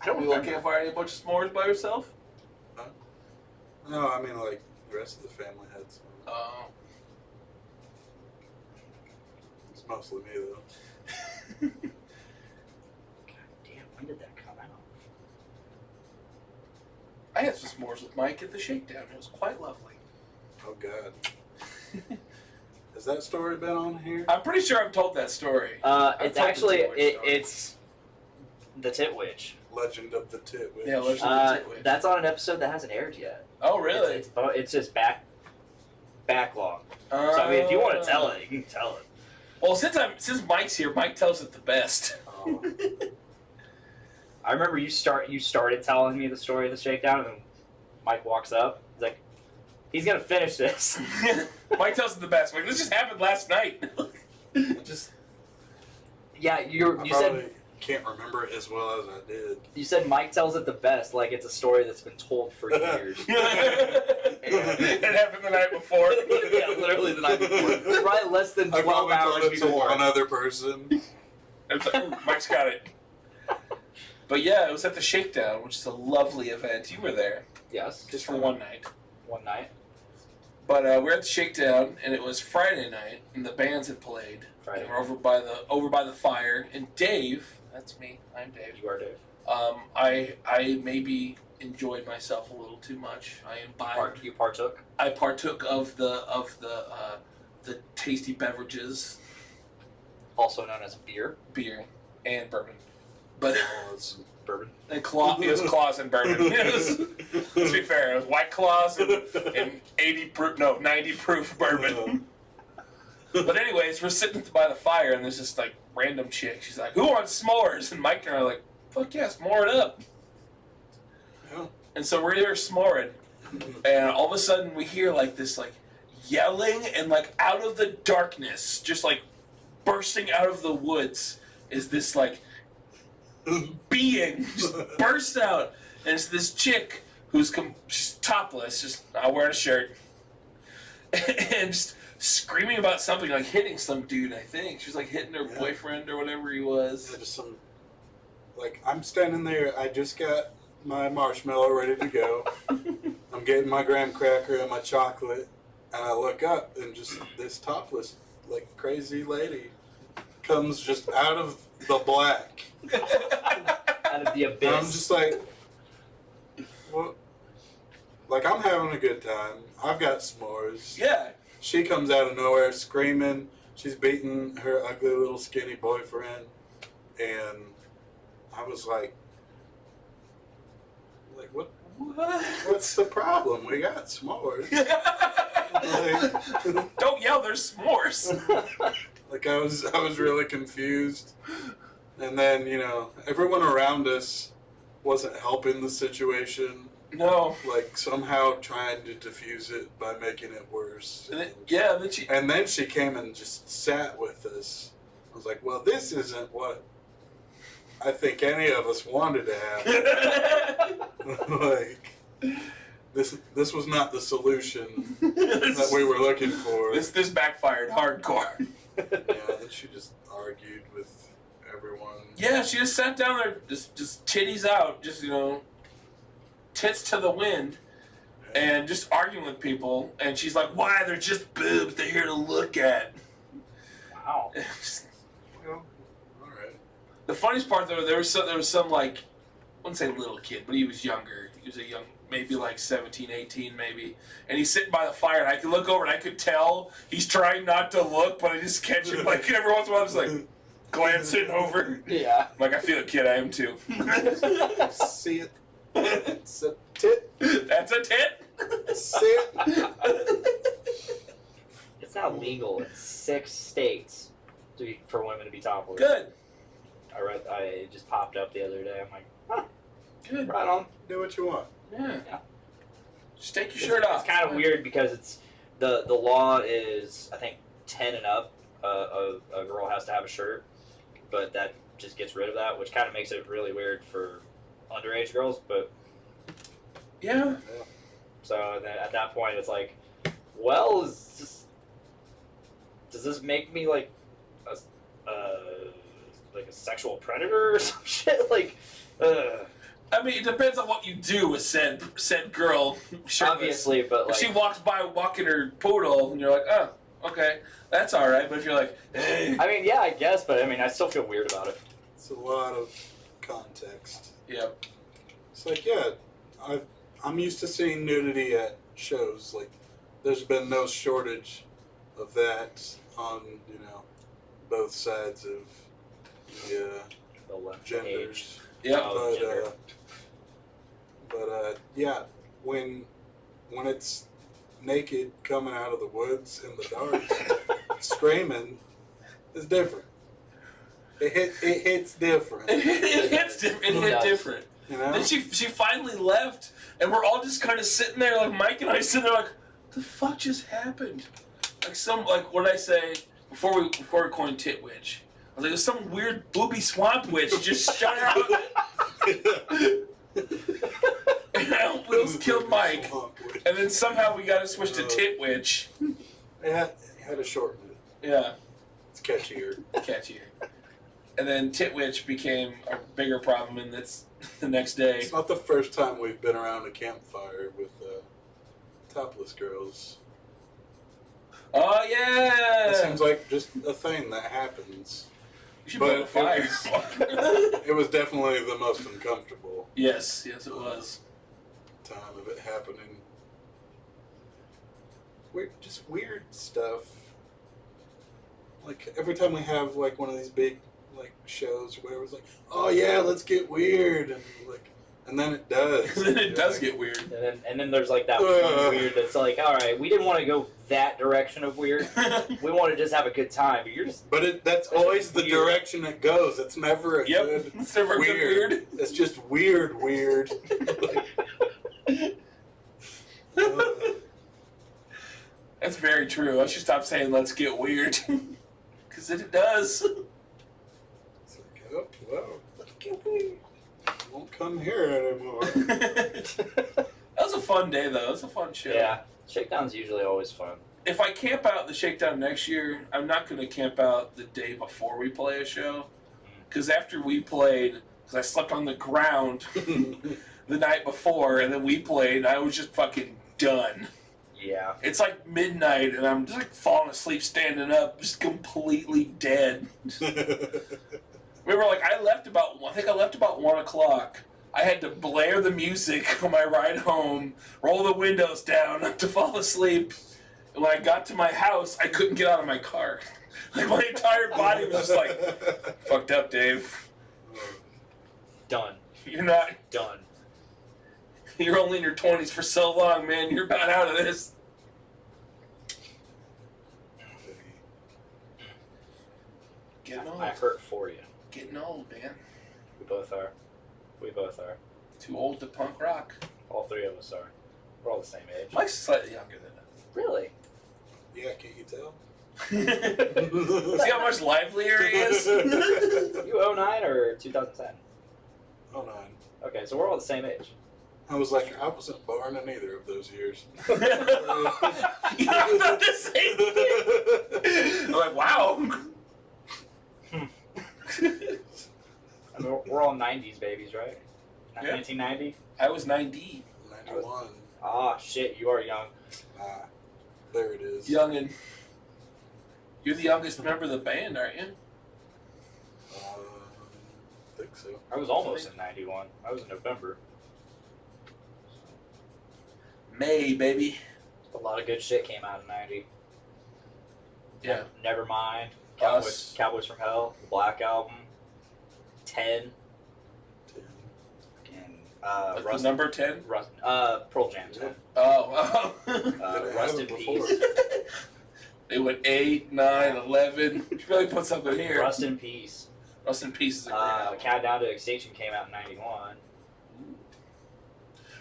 don't You remember. can't fire a bunch of s'mores by yourself? No, I mean like the rest of the family had some. Oh. It's mostly me though. God damn, when did that come out? I had some s'mores with Mike at the Shakedown. It was quite lovely. Oh God. Has that story been on here? I'm pretty sure I've told that story. It's told the actually Tit Witch story. it's the Tit Witch. Legend of the Tit Witch. Yeah, Legend of the Tit Witch. That's on an episode that hasn't aired yet. Oh, really? It's just backlog. So I mean, if you want to tell it, you can tell it. Well, since Mike's here, Mike tells it the best. Oh. I remember you started telling me the story of the shakedown, and then Mike walks up. He's like, he's gonna finish this. Mike tells it the best. Like, this just happened last night. Just yeah, I you probably said can't remember it as well as I did. you said Mike tells it the best, like it's a story that's been told for years. It happened the night before. Yeah, literally the night before. Probably less than I 12 probably hours told it to before. one other person. It's like, ooh, Mike's got it. But yeah, it was at the Shakedown, which is a lovely event. You were there, Yes, just for one night. one night. But we're at the Shakedown, and it was Friday night, and the bands had played. Friday. And we're over by the fire, and Dave, that's me. I'm Dave. You are Dave. I maybe enjoyed myself a little too much. I imbibed. You partook. I partook of the tasty beverages, Also known as beer. beer and bourbon. But Oh, it's Bourbon. and it was claws and bourbon. Let's be fair, it was White Claws and 90 proof bourbon. But anyways, we're sitting by the fire, and there's this like random chick. She's like, "Who wants s'mores?" And Mike and I are like, "Fuck yeah, s'more it up." Yeah. And so we're here s'moring, and all of a sudden we hear like this like yelling, and like out of the darkness, just like bursting out of the woods, is this like being just bursts out, and it's this chick who's she's topless, just not wearing a shirt, and just screaming about something, like hitting some dude, I think. She was like hitting her Yeah. boyfriend or whatever he was. Yeah, just some. Like, I'm standing there, I just got my marshmallow ready to go. I'm getting my graham cracker and my chocolate, and I look up, and just this topless, like, crazy lady comes just out of the black. Out of the And I'm abyss. just like, what? Like, I'm having a good time. I've got s'mores. Yeah. She comes out of nowhere screaming. She's beating her ugly little skinny boyfriend. And I was like, what? What's the problem? We got s'mores. Like, Don't yell, there's s'mores. like I was really confused. And then, you know, everyone around us wasn't helping the situation. No. Like, somehow trying to diffuse it by making it worse. And then she. And then she came and just sat with us. I was like, well, this isn't what I think any of us wanted to happen. Like, this was not the solution that we were looking for. This backfired hardcore. Yeah, then she just argued with everyone. Yeah, she just sat down there, just titties out, just, you know, tits to the wind, and just arguing with people. And she's like, why? They're just boobs. They're here to look at. Wow. Well, all right. The funniest part, though, there was some like, I wouldn't say little kid, but he was younger. He was a young, maybe like 17, 18 maybe. And he's sitting by the fire, and I could look over, and I could tell he's trying not to look, but I just catch him, like, every once in a while, I'm just like, glancing over. Yeah. Like, I feel a kid, I am too. See it. It's a tit. That's a tit. See it. It's now legal in 6 states for women to be topless. Good. I just popped up the other day. I'm like, huh, Good. right on. Do what you want. Yeah. Yeah. Just take your shirt off. It's kind of weird because it's the law is, I think, 10 and up. A girl has to have a shirt, but that just gets rid of that, which kind of makes it really weird for underage girls. But Yeah. so then at that point, it's like, well, does this make me like a sexual predator or some shit? Like, I mean, it depends on what you do with said girl. Shirtless. obviously, but If like, she walks by walking her poodle, and you're like, oh, okay, that's all right. But if you're like, hey, I mean, yeah, I guess, but I mean, I still feel weird about it. It's a lot of context. yeah, It's like, yeah, I'm used to seeing nudity at shows. Like, there's been no shortage of that on, you know, both sides of the The left page. genders. yeah, Oh, gender. But yeah, when it's naked coming out of the woods in the dark, screaming, is different. It hits different. it hits different. It hit different. You know? Then she finally left, and we're all just kind of sitting there, like Mike and I sitting there, like, what the fuck just happened? Like what did I say before we coined tit witch? I was like, there's some weird booby swamp witch just shot out. And we almost killed Mike, and then somehow we got it switched to tit witch. It had to shorten it. Yeah, It's catchier. catchier. And then tit witch became a bigger problem, and that's the next day. It's not the first time we've been around a campfire with topless girls. Oh It yeah. seems like just a thing that happens. You should but build a fire. It was definitely the most uncomfortable yes, it was. time of it happening. Just weird stuff. Like every time we have like one of these big like shows or whatever, it's like, oh yeah, let's get weird, and then it does. Then it does get weird. And then there's like that one weird that's like, all right, we didn't want to go that direction of weird. We want to just have a good time, but you're just But that's always the weird. direction it goes. It's never a Yep, good it's never weird. weird. It's just weird. That's very true. I should stop saying "let's get weird," because it does. It's like, oh, well, won't come here anymore. That was a fun day, though. It was a fun show. yeah. Shakedown's usually always fun. if I camp out the Shakedown next year, I'm not going to camp out the day before we play a show. Because after we played, because I slept on the ground the night before, and then we played, and I was just fucking done. Yeah. It's like midnight, and I'm just like falling asleep, standing up, just completely dead. Remember, like I think I left about 1 o'clock. I had to blare the music on my ride home, roll the windows down to fall asleep. And when I got to my house, I couldn't get out of my car. Like my entire body was just like, fucked up, Dave. Done. You're not. Done. You're only in your 20s for so long, man. You're about out of this. Getting old. I hurt for you. Getting old, man. We both are. We both are. Too old to punk rock. All three of us are. We're all the same age. Mike's slightly younger than us. Really? Yeah, can't you tell? See how much livelier he is? You 09 or 2010? Oh, 09. Okay, so we're all the same age. I was like, I wasn't born in either of those years. You know, I'm not the same thing. I'm like, wow. I mean, we're all 90s babies, right? Yeah. 1990? I was 90. 91. Ah, shit, you are young. There it is. Youngin'. You're the youngest member of the band, aren't you? I think so. I was almost in 91. I was in November. May, baby. A lot of good shit came out in 90. Yeah. Nevermind. Us. Cowboys from Hell. The Black Album. 10. 10. And, Like the number 10? Pearl Jam 10. Oh. Did I Rust have in it before? Peace. They went 8, 9, 11. You should really put something here. Rust in Peace. Rust in Peace is a great album. Countdown to Extinction came out in 91.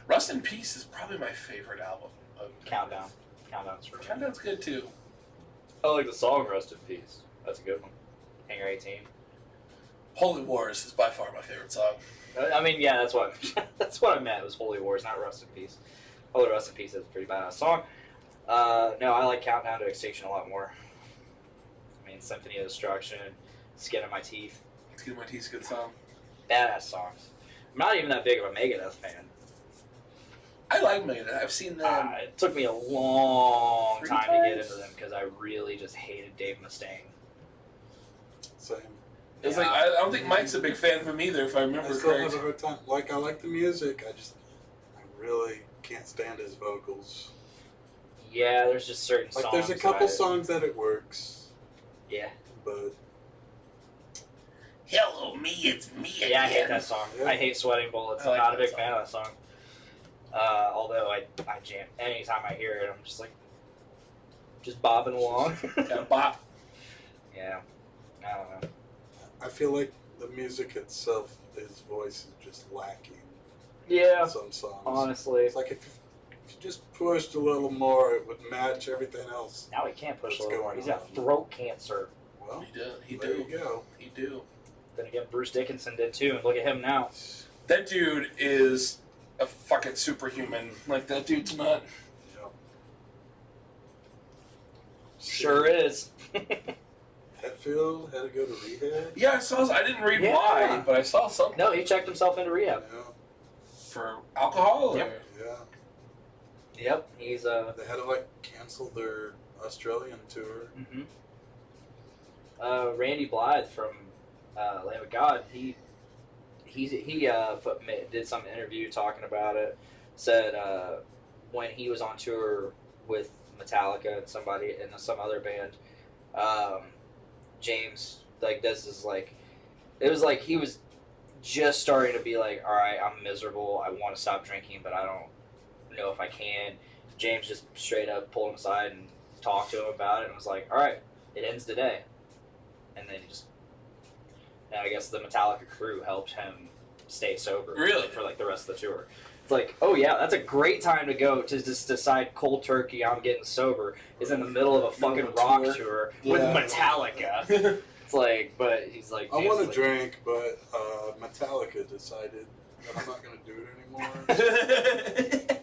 Rust in Peace is probably my favorite album. Countdown. Countdown's for me. Countdown's good too. I like the song Rust in Peace. That's a good one. Hangar 18. Holy Wars is by far my favorite song. I mean, yeah, that's what that's what I meant. It was Holy Wars, not Rust in Peace. Holy Rust in Peace is a pretty badass song. No, I like Countdown to Extinction a lot more. I mean, Symphony of Destruction, Skin of My Teeth, Skin of My Teeth's a good song. badass songs. I'm not even that big of a Megadeth fan. I like Megadeth. I've seen them. It took me a long 3 time to get times? into them because I really just hated Dave Mustaine. Same. It's Yeah. like I don't think Mike's a big fan of him either, if I I remember still have correctly. a hard time. Like, I like the music. I really can't stand his vocals. Yeah, there's just certain Like, songs. there's a couple that songs that it works, Yeah. but Hello, me, it's me again. Yeah, I hate that song. Yeah. I hate Sweating Bullets. I like I'm not a that big song. fan of that song. Although I jam anytime I hear it, I'm just like just bobbing along. Got a bop. Yeah, I don't know. I feel like the music itself, his voice is just lacking Yeah, in some songs. honestly, It's like if you just pushed a little more, it would match everything else. now he can't push a What's little more. going He's got on? throat cancer. Well, He do. He there do. you go. He do. Then again, Bruce Dickinson did too, and look at him now. That dude is a fucking superhuman. Like, that dude's not. Yep. Sure is. Hetfield had to go to rehab. Yeah, I didn't read Yeah. why, but I saw something. No, he checked himself into rehab. For alcohol? Yep. Yeah. Yep, he's They had to like cancel their Australian tour. Randy Blythe from Lamb of God. He did some interview talking about it. Said when he was on tour with Metallica and somebody and some other band, James, like, this is like, it was like he was just starting to be like, all right, I'm miserable. I want to stop drinking, but I don't know if I can. James just straight up pulled him aside and talked to him about it and was like, all right, it ends today. And then and I guess the Metallica crew helped him stay sober. Really? For like the rest of the tour. It's like, oh yeah, that's a great time to go to just decide cold turkey, I'm getting sober, is in the middle of a fucking Middle of a rock tour. tour with Yeah. Metallica. It's like, but he's like, I James want is to like, drink, but Metallica decided that I'm not going to do it anymore.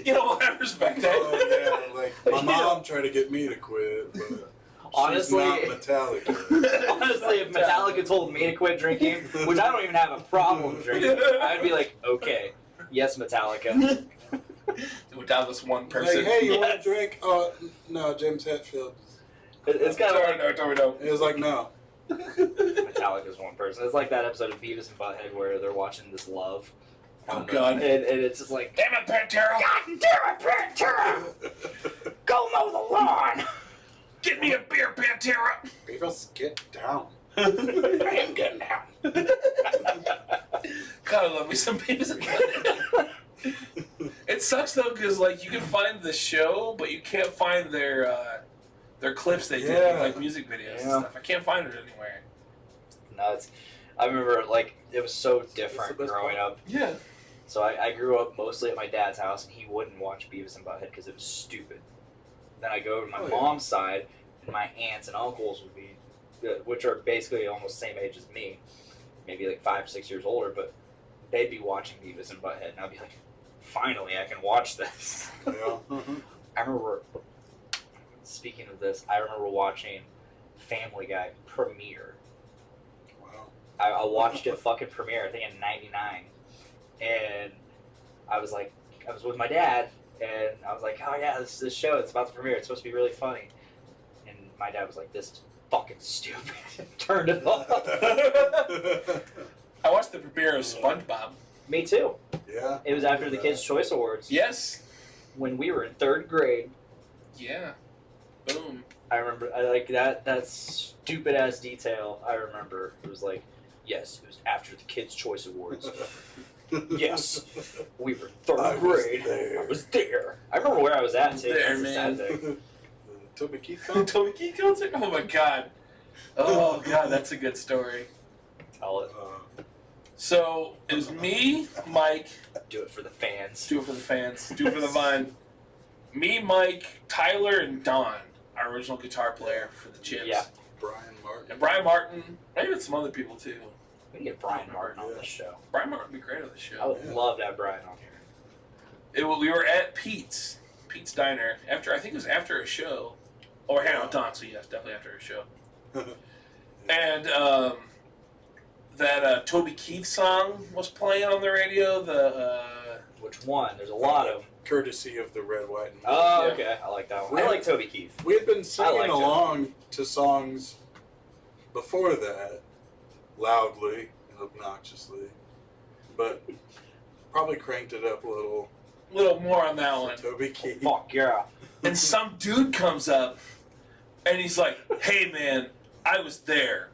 You know what? I respect that. Oh yeah, like My mom tried to get me to quit, but Honestly, she's not Metallica. honestly, if Metallica told me to quit drinking, which I don't even have a problem drinking, I'd be like, okay, yes, Metallica. That was one person. Like, hey, you want Yes. to drink? Oh, no, James Hetfield. It's kind of like no. It was like, no. Metallica's one person. It's like that episode of Beavis and Butthead where they're watching this love. Oh, God. And it's just like, Damn it, Pantera! God damn it, Pantera! Go mow the lawn! Get me a beer, Pantera! Beavis, get down. I am getting down. God, I love me some Beavis and Butthead. It sucks though, because like you can find the show, but you can't find their clips they did with Yeah. like music videos and Yeah. stuff. I can't find it anywhere. No, I remember like it was so That's different the best growing part. up. Yeah. So I grew up mostly at my dad's house, and he wouldn't watch Beavis and Butthead because it was stupid. Then I go to my Oh, yeah. mom's side, and my aunts and uncles would be, which are basically almost the same age as me, maybe like 5 or 6 years older, but they'd be watching Beavis and Butthead, and I'd be like, finally, I can watch this. Yeah. I remember, speaking of this, I remember watching Family Guy premiere. Wow. I watched it fucking premiere, I think in '99, and I was with my dad, and I was like, oh yeah, this show, it's about to premiere, it's supposed to be really funny. And my dad was like, this is fucking stupid. Turned it off. I watched the premiere of SpongeBob. Me too. Yeah. It was after the Kids' Choice Awards Yes. when we were in 3rd grade. Yeah. Boom. I remember, I like that stupid ass detail. I remember it was like, yes, it was after the Kids' Choice Awards. Yes, we were 3rd I was grade. there. I was there. I remember where I was at too. There, That's a sad thing. The Toby Keith concert? Toby Keith concert? Oh my god. Oh god, that's a good story. Tell it. So it was me, Mike. Do it for the fans. Do it for the fans. Do it for the vine. Me, Mike, Tyler, and Don, our original guitar player for the Chips. Yeah. Brian Martin. And Brian Martin, maybe some other people too. We can get Brian Martin on Yeah. this show. Brian Martin would be great on the I show. would love to have Brian on here. We were at Pete's Diner after, I think it was after a show, or hang on, Don. So yes, definitely after a show. And that Toby Keith song was playing on the radio. Which one? There's a lot of them. Courtesy of the Red, White, and Oh, Yeah. okay. I like that one. We- I like Toby Keith. We had been singing liked it. along to songs before that, loudly and obnoxiously, but probably cranked it up a little. little more on that for one. Toby Keith. Fuck yeah. And some dude comes up, and he's like, "Hey man, I was there."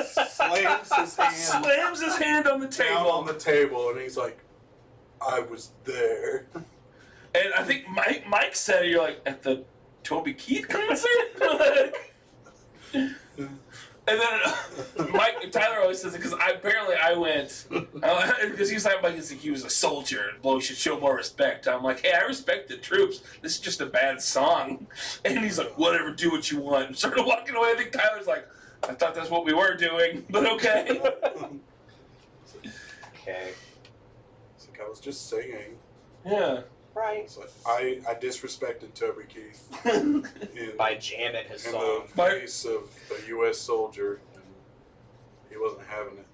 Slams his hand Slams his hand on the down table. on the table, and he's like, "I was there." And I think Mike said it, you're like, at the Toby Keith concert? And then Tyler always says it because I went, because he was talking about he was a soldier and Blow should show more respect. I'm like, hey, I respect the troops. This is just a bad song. And he's like, whatever, do what you want. And started walking away. I think Tyler's like, I thought that's what we were doing, but okay. Okay. It's like I was just singing. Yeah. Right. It's like I disrespected Toby Keith in, By jamming his in song. the face of a U.S. soldier, and he wasn't having it.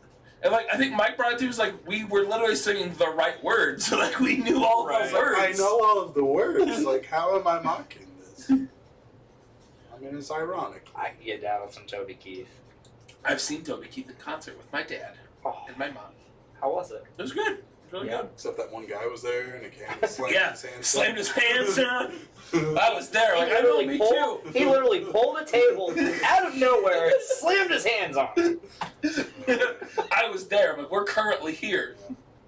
And like I think Mike brought it to was like we were literally singing the right words. Like we knew all those words. I know all of the words. Like, how am I mocking this? I mean, it's ironic. I can get down with some Toby Keith. I've seen Toby Keith in concert with my dad Oh, and my mom. how was it? It was good. It was really Yeah. Except that one guy was there, and he came and slammed Yeah, his hands. slammed his hands down. I was there. He Like I know, literally me pulled, too. He literally pulled a table out of nowhere and slammed his hands on it. I was there. But we're currently here.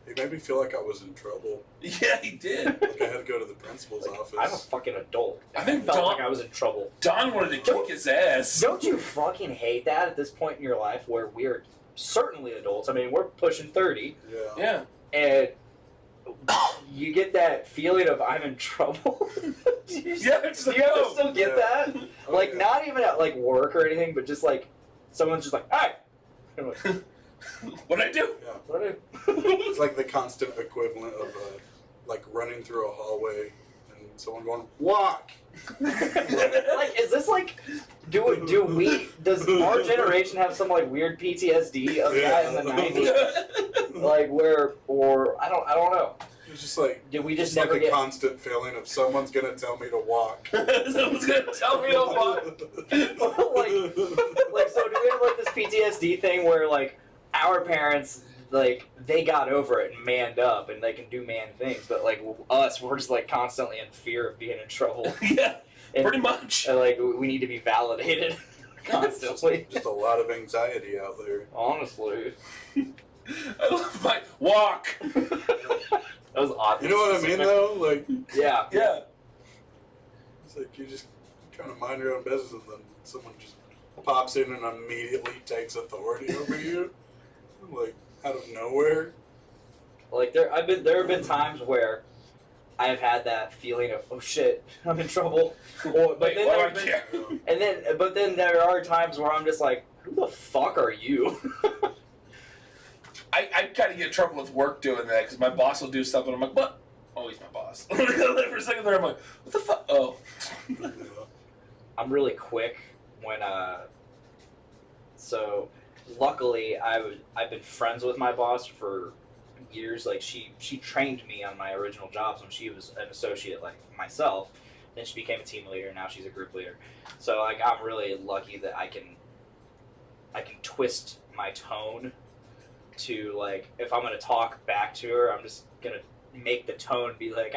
He made me feel like I was in trouble. Yeah, he did. Like I had to go to the principal's office. I'm a fucking adult. I think felt Don- like I was in trouble. Don wanted to kick his ass. Don't you fucking hate that at this point in your life where we're certainly adults? I mean, we're pushing 30, Yeah. Yeah. and you get that feeling of I'm in trouble. Do you Yeah, it's like, ever oh, still get yeah. that? Oh, Like, yeah. not even at like work or anything, but just like someone's just like, "Hey," I'm like, What'd I do? Yeah. what are It's like the constant equivalent of like running through a hallway and someone going, walk! Like, is this like, does our generation have some like weird PTSD of that in the 90s? Like or I don't know. It's just like, Did we just like never a get constant feeling of someone's gonna tell me to walk. Someone's gonna tell me to walk. like so do we have like this PTSD thing where like our parents like they got over it and manned up and they can do man things, but like us, we're just like constantly in fear of being in trouble. Yeah, And, pretty much. and, like we need to be validated constantly. Just a lot of anxiety out there. Honestly, I love my walk. that was odd. You know what I mean, though? Like, Yeah. Yeah. it's like you're just trying to mind your own business, and then someone just pops in and immediately takes authority over you, like out of nowhere. Like there have been times where I've had that feeling of oh shit, I'm in trouble. But Wait, then why do there I have been, care? but then there are times where I'm just like, who the fuck are you? I kind of get in trouble with work doing that because my boss will do something. I'm like, what? Oh, he's my boss. For a second there, I'm like, what the fuck? Oh. I'm really quick when so luckily I've been friends with my boss for years. Like she trained me on my original jobs when she was an associate like myself. Then she became a team leader, now she's a group leader. So like I'm really lucky that I can twist my tone to like if I'm gonna talk back to her, I'm just gonna make the tone be like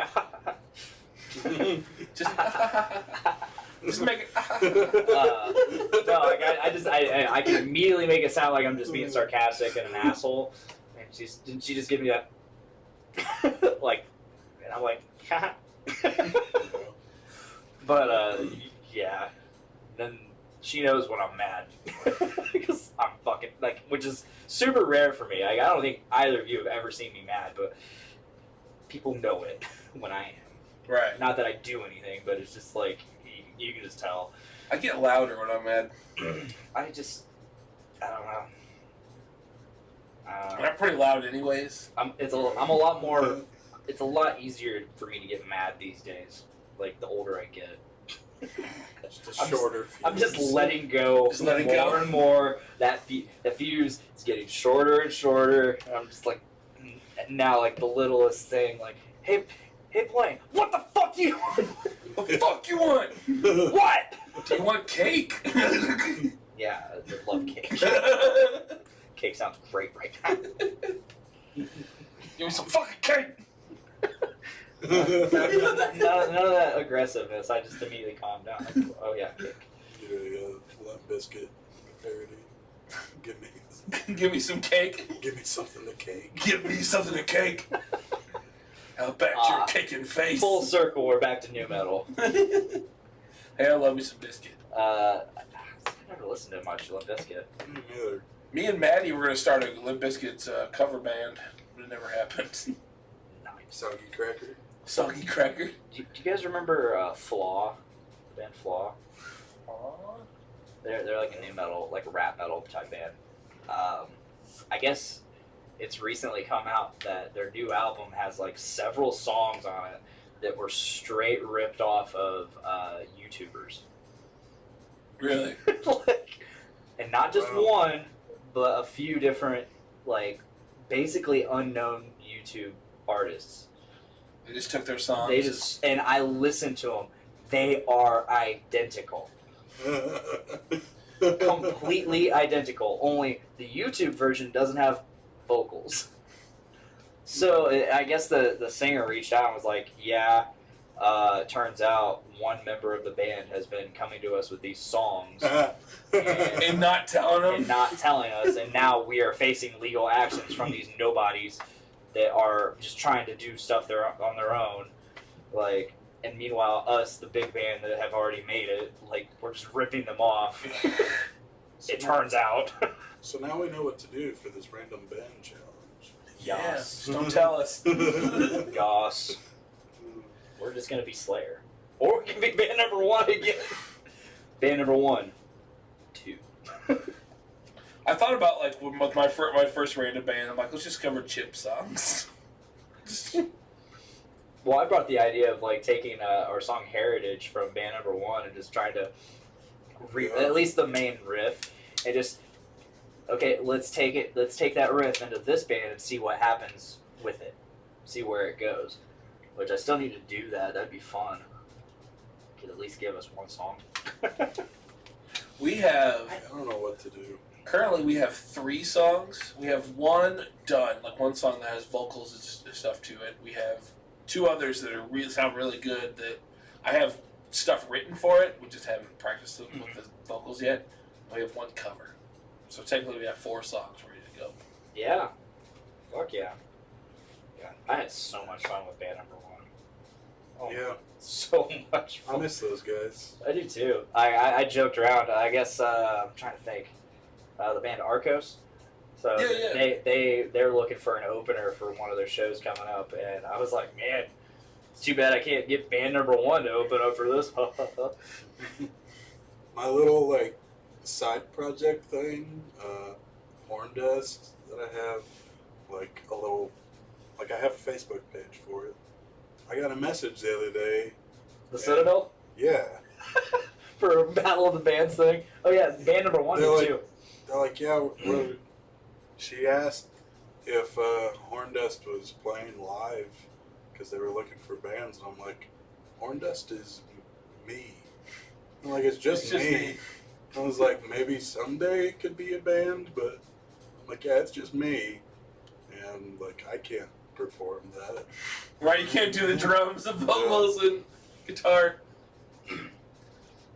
Just make it. no, like I can immediately make it sound like I'm just being sarcastic and an asshole, and she just give me that like, and I'm like, but yeah, then she knows when I'm mad because I'm fucking like, which is super rare for me. Like, I don't think either of you have ever seen me mad, but people know it when I am. Right. Not that I do anything, but it's just like you can just tell. I get louder when I'm mad. I don't know. And I'm pretty loud anyways. I'm a lot more. It's a lot easier for me to get mad these days. Like the older I get, Just a shorter I'm just fuse. letting go Just letting more go. and more. The fuse is getting shorter and shorter. And I'm just like now like the littlest thing like hey Blaine, what the fuck do you want? What the fuck you want? What? Do you want cake? Yeah, I love cake. Cake sounds great right now. Give me some fucking cake. None of that aggressiveness. I just immediately calm down. Like, oh yeah, cake. Limp Biscuit parody. Give me some cake. Give me something to cake. Give me something to cake. I'll bet your cake in face. Full circle. We're back to new metal. Hey, I love me some biscuit. I never listened to much Limp Bizkit. Me neither. Me and Maddie were gonna start a Limp Bizkit's cover band, but it never happened. Nice. Soggy Cracker. Soggy Cracker. Do you guys remember Flaw? Band Flaw? Aww. They're like a new metal, like a rap metal type band. I guess it's recently come out that their new album has like several songs on it that were straight ripped off of YouTubers. Really? Like, and not just Wow. one, but a few different, like, basically unknown YouTube artists. They just took their songs. They just, and I listened to them. They are identical. Completely identical. Only the YouTube version doesn't have vocals. So I guess the singer reached out and was like, yeah, turns out one member of the band has been coming to us with these songs and not telling them. and not telling us, and now we are facing legal actions from these nobodies that are just trying to do stuff on their own. Like, and meanwhile, us, the big band that have already made it, like, we're just ripping them off. It turns out. So now we know what to do for this random band challenge. Yes. Don't tell us. Goss. We're just gonna be Slayer. Or we can be band number one again. Band number 1. 2. I thought about like with my first random band. I'm like, let's just cover Chip songs. Well, I brought the idea of like taking our song "Heritage" from band number one and just trying to at least the main riff, and just let's take that riff into this band and see what happens with it, see where it goes. Which I still need to do that. That'd be fun. Could at least give us one song. We have I don't know what to do. currently we have 3 songs. We have one done, like one song that has vocals and stuff to it. We have 2 others that sound really good. That I have stuff written for it. We just haven't practiced them with the vocals yet. We have 1 cover, so technically we have 4 songs ready to go. Yeah. Fuck yeah. Yeah. I had so much fun with band number one. Oh, Yeah, so much I fun. miss those guys. I do too. I joked around. I guess I'm trying to think. The band Arcos. So Yeah. they're looking for an opener for one of their shows coming up, and I was like, man, it's too bad I can't get band number one to open up for this. My little like side project thing, Horn Dust, that I have, like a little, like I have a Facebook page for it. I got a message the other day. The Citadel Yeah, for Battle of the Bands thing. Oh yeah, band number one They're did like- too. they're like, yeah. She asked if Horn Dust was playing live because they were looking for bands, and I'm like, Horn Dust is me. I'm like, it's just me. I was like, maybe someday it could be a band, but I'm like, yeah, it's just me, and like I can't perform that. Right, you can't do the drums, the vocals, and guitar.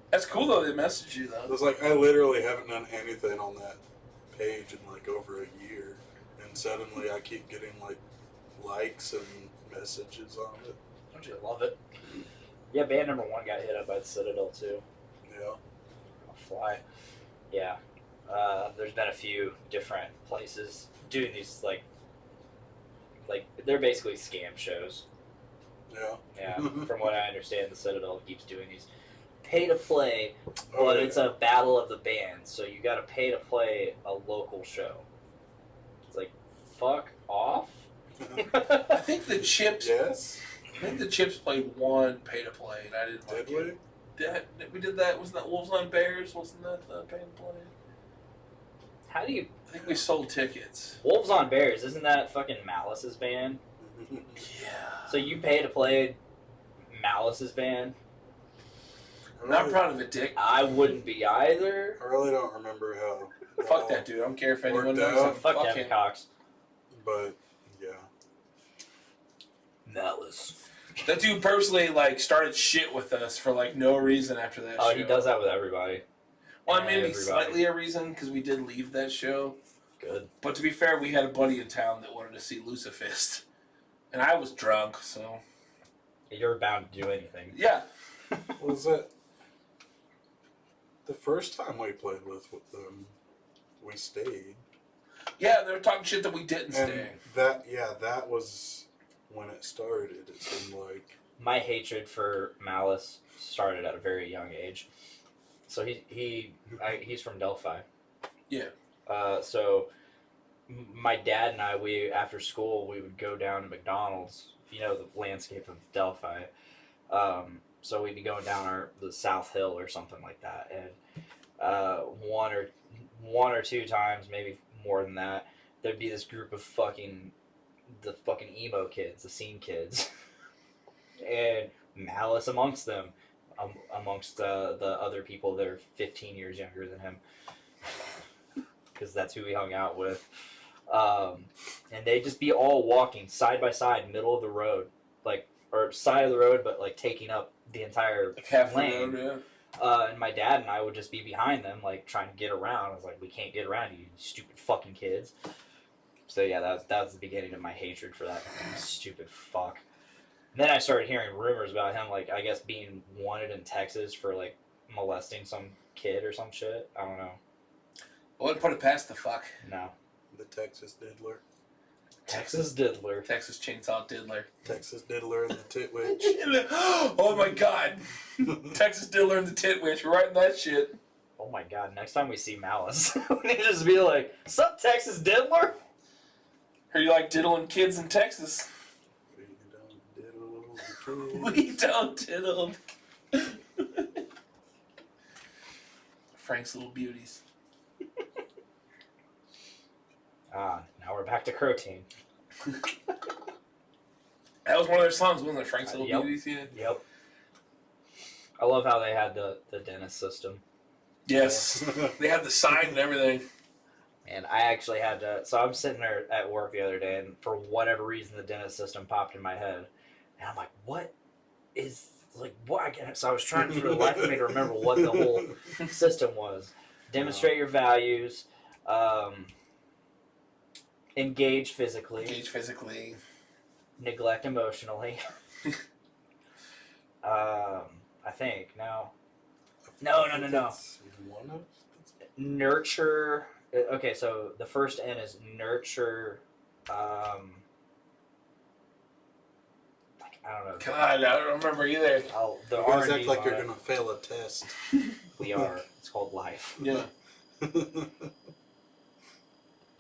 That's cool though. They messaged you It though. was like I literally haven't done anything on that page in like over a year, and suddenly I keep getting like likes and messages on it. Don't you love it? Yeah, band number one got hit up by the Citadel too. Yeah. I'll fly. Yeah. There's been a few different places doing these like they're basically scam shows. Yeah. Yeah. From what I understand, the Citadel keeps doing these pay to play, Oh, but yeah. it's a battle of the bands, so you got to pay to play a local show. It's like fuck off. I think the Chips. Yes. I think the Chips played 1 pay to play, and I didn't like Did it. we? We did that. Wasn't that Wolves on Bears? Wasn't that the pay to play? How do you I think we sold tickets. Wolves on Bears? Isn't that fucking Malice's band? Yeah. So you pay to play Malice's band? I'm not proud of it, Dick. I wouldn't be either. I really don't remember how. Fuck that dude. I don't care if anyone Worked knows out. him. Fuck Fuck Kevin him. Cox. But yeah. Malice. That dude personally started shit with us for no reason after that Oh, show. he does that with everybody. Well, I mean, Everybody. slightly a reason because we did leave that show. Good. But to be fair, we had a buddy in town that wanted to see Lucifist, and I was drunk, so You're bound to do anything. yeah. What was that? The first time we played with them, we stayed. Yeah, they were talking shit that we didn't And stay. that was when it started. It seemed like. My hatred for Malice started at a very young age. So he's from Delphi. Yeah. So my dad and I, after school, we would go down to McDonald's. If you know the landscape of Delphi. So we'd be going down the South Hill or something like that, and one or two times, maybe more than that, there'd be this group of the fucking emo kids, the scene kids, and Malice amongst them, amongst the other people that are 15 years younger than him, because that's who we hung out with. And they'd just be all walking side by side, middle of the road, or side of the road, but taking up the entire Half the lane. road, yeah. And my dad and I would just be behind them, trying to get around. I was like, we can't get around you stupid fucking kids. So yeah, that was the beginning of my hatred for that stupid fuck. And then I started hearing rumors about him, I guess being wanted in Texas for molesting some kid or some shit. I don't know. I wouldn't put it past the fuck. No. The Texas Diddler. Texas Diddler. Texas Chainsaw Diddler. Texas Diddler and the Tit Witch. Oh my god. Texas Diddler and the Tit Witch. We're writing that shit. Oh my god, next time we see Malice, we need to just be like, sup, Texas Diddler? Heard you like diddling kids in Texas. We don't diddle. Frank's Little Beauties. Now we're back to Croteen. That was one of their songs, wasn't it? Frank's Little Yep. Beauties, yeah. Yep. I love how they had the dentist system. Yes. They have the sign and everything. And I actually had to. So I'm sitting there at work the other day, and for whatever reason, the dentist system popped in my head, and I'm like, "What is like what?" I get So I was trying for the life of me to remember what the whole system was. Demonstrate your values. Engage physically. Engage physically. Neglect emotionally. I think no. That's one of. Nurture. Okay, so the first N is nurture. I don't know. God, I don't remember either. Oh, the You guys R&D's act like on you're it. gonna fail a test. We are. It's called life. Yeah.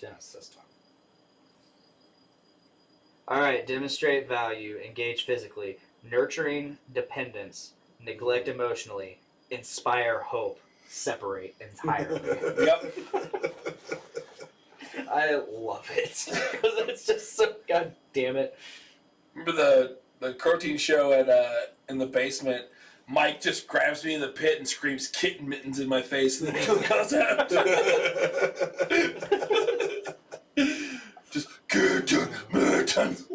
Dentist system. All right. Demonstrate value. Engage physically. Nurturing dependence. Neglect emotionally. Inspire hope. Separate entirely. Yep. I love it because it's just so god damn it. Remember the Croteen show at in the basement? Mike just grabs me in the pit and screams "kitten mittens" in my face, and then he goes out. Just kitten mittens.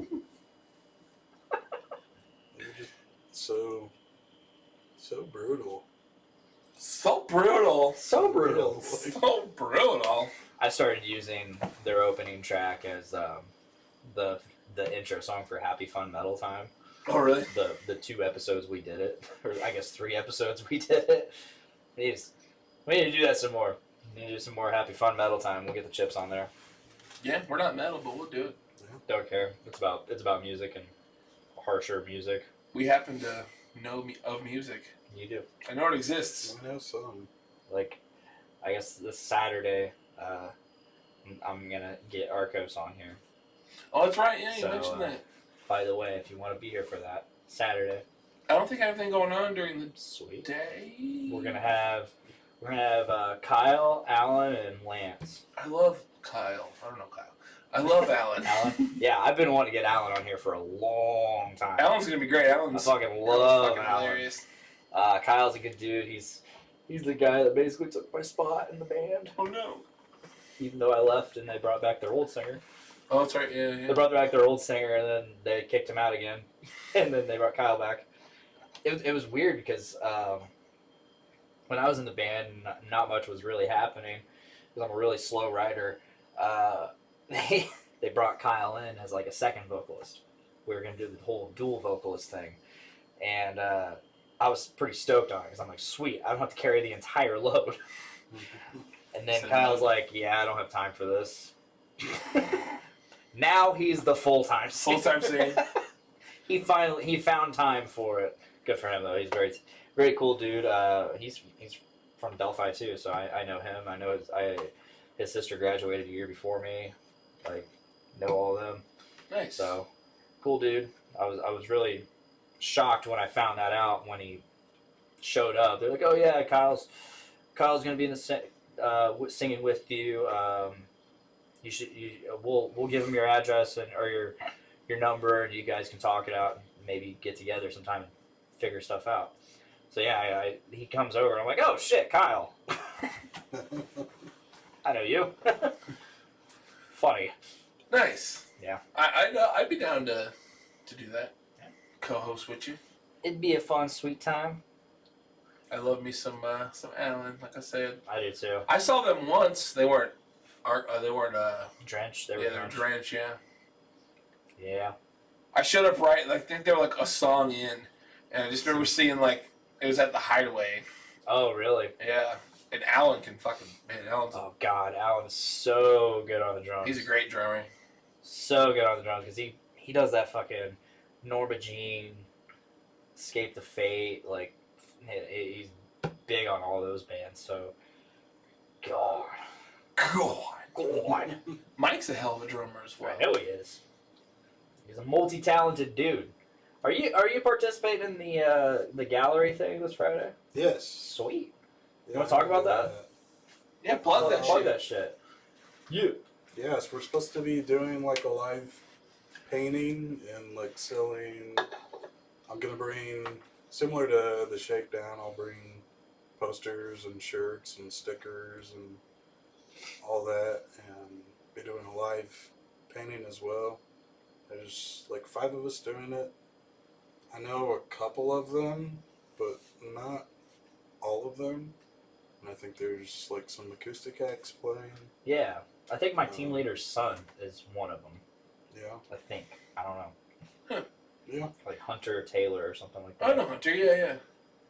You're just so brutal. So brutal. So brutal. So brutal. I started using their opening track as the intro song for Happy Fun Metal Time. Oh really? The 2 episodes we did it, or I guess 3 episodes we did it. We need to do that some more. We need to do some more Happy Fun Metal Time. We'll get the chips on there. Yeah, we're not metal, but we'll do it. Don't care. It's about music and harsher music. We happen to know of music. You do. I know it exists. I know some. Like, I guess this Saturday, I'm gonna get Arcos on here. Oh, that's right. Yeah, you So, mentioned that. By the way, if you want to be here for that Saturday, I don't think I have anything going on during the sweet. day. We're gonna have Kyle, Alan, and Lance. I love Kyle. I don't know Kyle. I love Alan. Alan, yeah, I've been wanting to get Alan on here for a long time. Alan's gonna be great. I Alan's fucking love fucking Alan. hilarious. Kyle's a good dude. He's the guy that basically took my spot in the band. Oh no. Even though I left and they brought back their old singer. Oh, that's right. Yeah, yeah. They brought back their old singer and then they kicked him out again. And then they brought Kyle back. It was weird because when I was in the band, not much was really happening because I'm a really slow writer. They brought Kyle in as like a second vocalist. We were going to do the whole dual vocalist thing. And I was pretty stoked on it because I'm like, sweet, I don't have to carry the entire load. And then So Kyle's no. like, yeah, I don't have time for this. Now he's the full-time singer. Full-time singer. He found time for it. Good for him though. He's very, very cool dude. He's from Delphi too, so I know him. I know his sister graduated a year before me. Like, know all of them. Nice. So, cool dude. I was really shocked when I found that out when he showed up. They're like, "Oh yeah, Kyle's gonna be in the singing with you. We'll give him your address or your number, and you guys can talk it out and maybe get together sometime and figure stuff out." So yeah, he comes over and I'm like, "Oh shit, Kyle, I know you." Funny. Nice. Yeah. I'd be down to do that. Yeah. Co-host with you. It'd be a fun, sweet time. I love me some Alan. Like I said, I do too. I saw them once. They weren't. Drenched. They were Yeah, they were drenched. drenched. Yeah. Yeah. I showed up right. I think they were like a song in, and I just remember seeing like it was at the Hideaway. Oh really? Yeah. And Alan can fucking man. Alan's Oh god, Alan's so good on the drums. he's a great drummer. So good on the drums because he does that fucking Norma Jean, Escape the Fate. Like he's big on all those bands. So God. Mike's a hell of a drummer as well. I know he is. He's a multi-talented dude. Are you participating in the gallery thing this Friday? Yes. Sweet. Yeah, wanna talk about that? Yeah, plug that Plug shit. that shit. You. Yes, we're supposed to be doing like a live painting and like selling. I'm gonna bring, similar to the Shakedown, I'll bring posters and shirts and stickers and all that, and be doing a live painting as well. There's like 5 of us doing it. I know a couple of them, but not all of them. And I think there's like some acoustic acts playing. Yeah. I think my team leader's son is one of them. Yeah. I think. I don't know. Yeah. Like Hunter Taylor or something like that. I know Hunter. Yeah.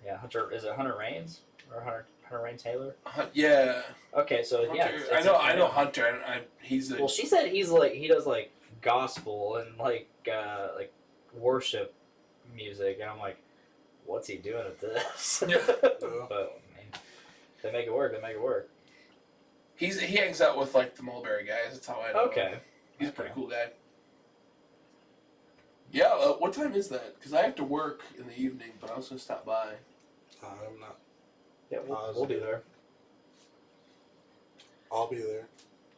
Yeah, Hunter. Is it Hunter Rains or Hunter Rains Taylor? Yeah. Okay, so Hunter. yeah, I know Hunter. He's a. Well, she said he does like gospel and like worship music, and I'm like, what's he doing at this? Yeah. But I mean, they make it work. They make it work. He hangs out with like the Mulberry guys. That's how I know. Okay. Him. He's a pretty cool guy. Yeah. What time is that? Because I have to work in the evening, but I was gonna stop by. I'm not. Yeah, we'll be there. I'll be there.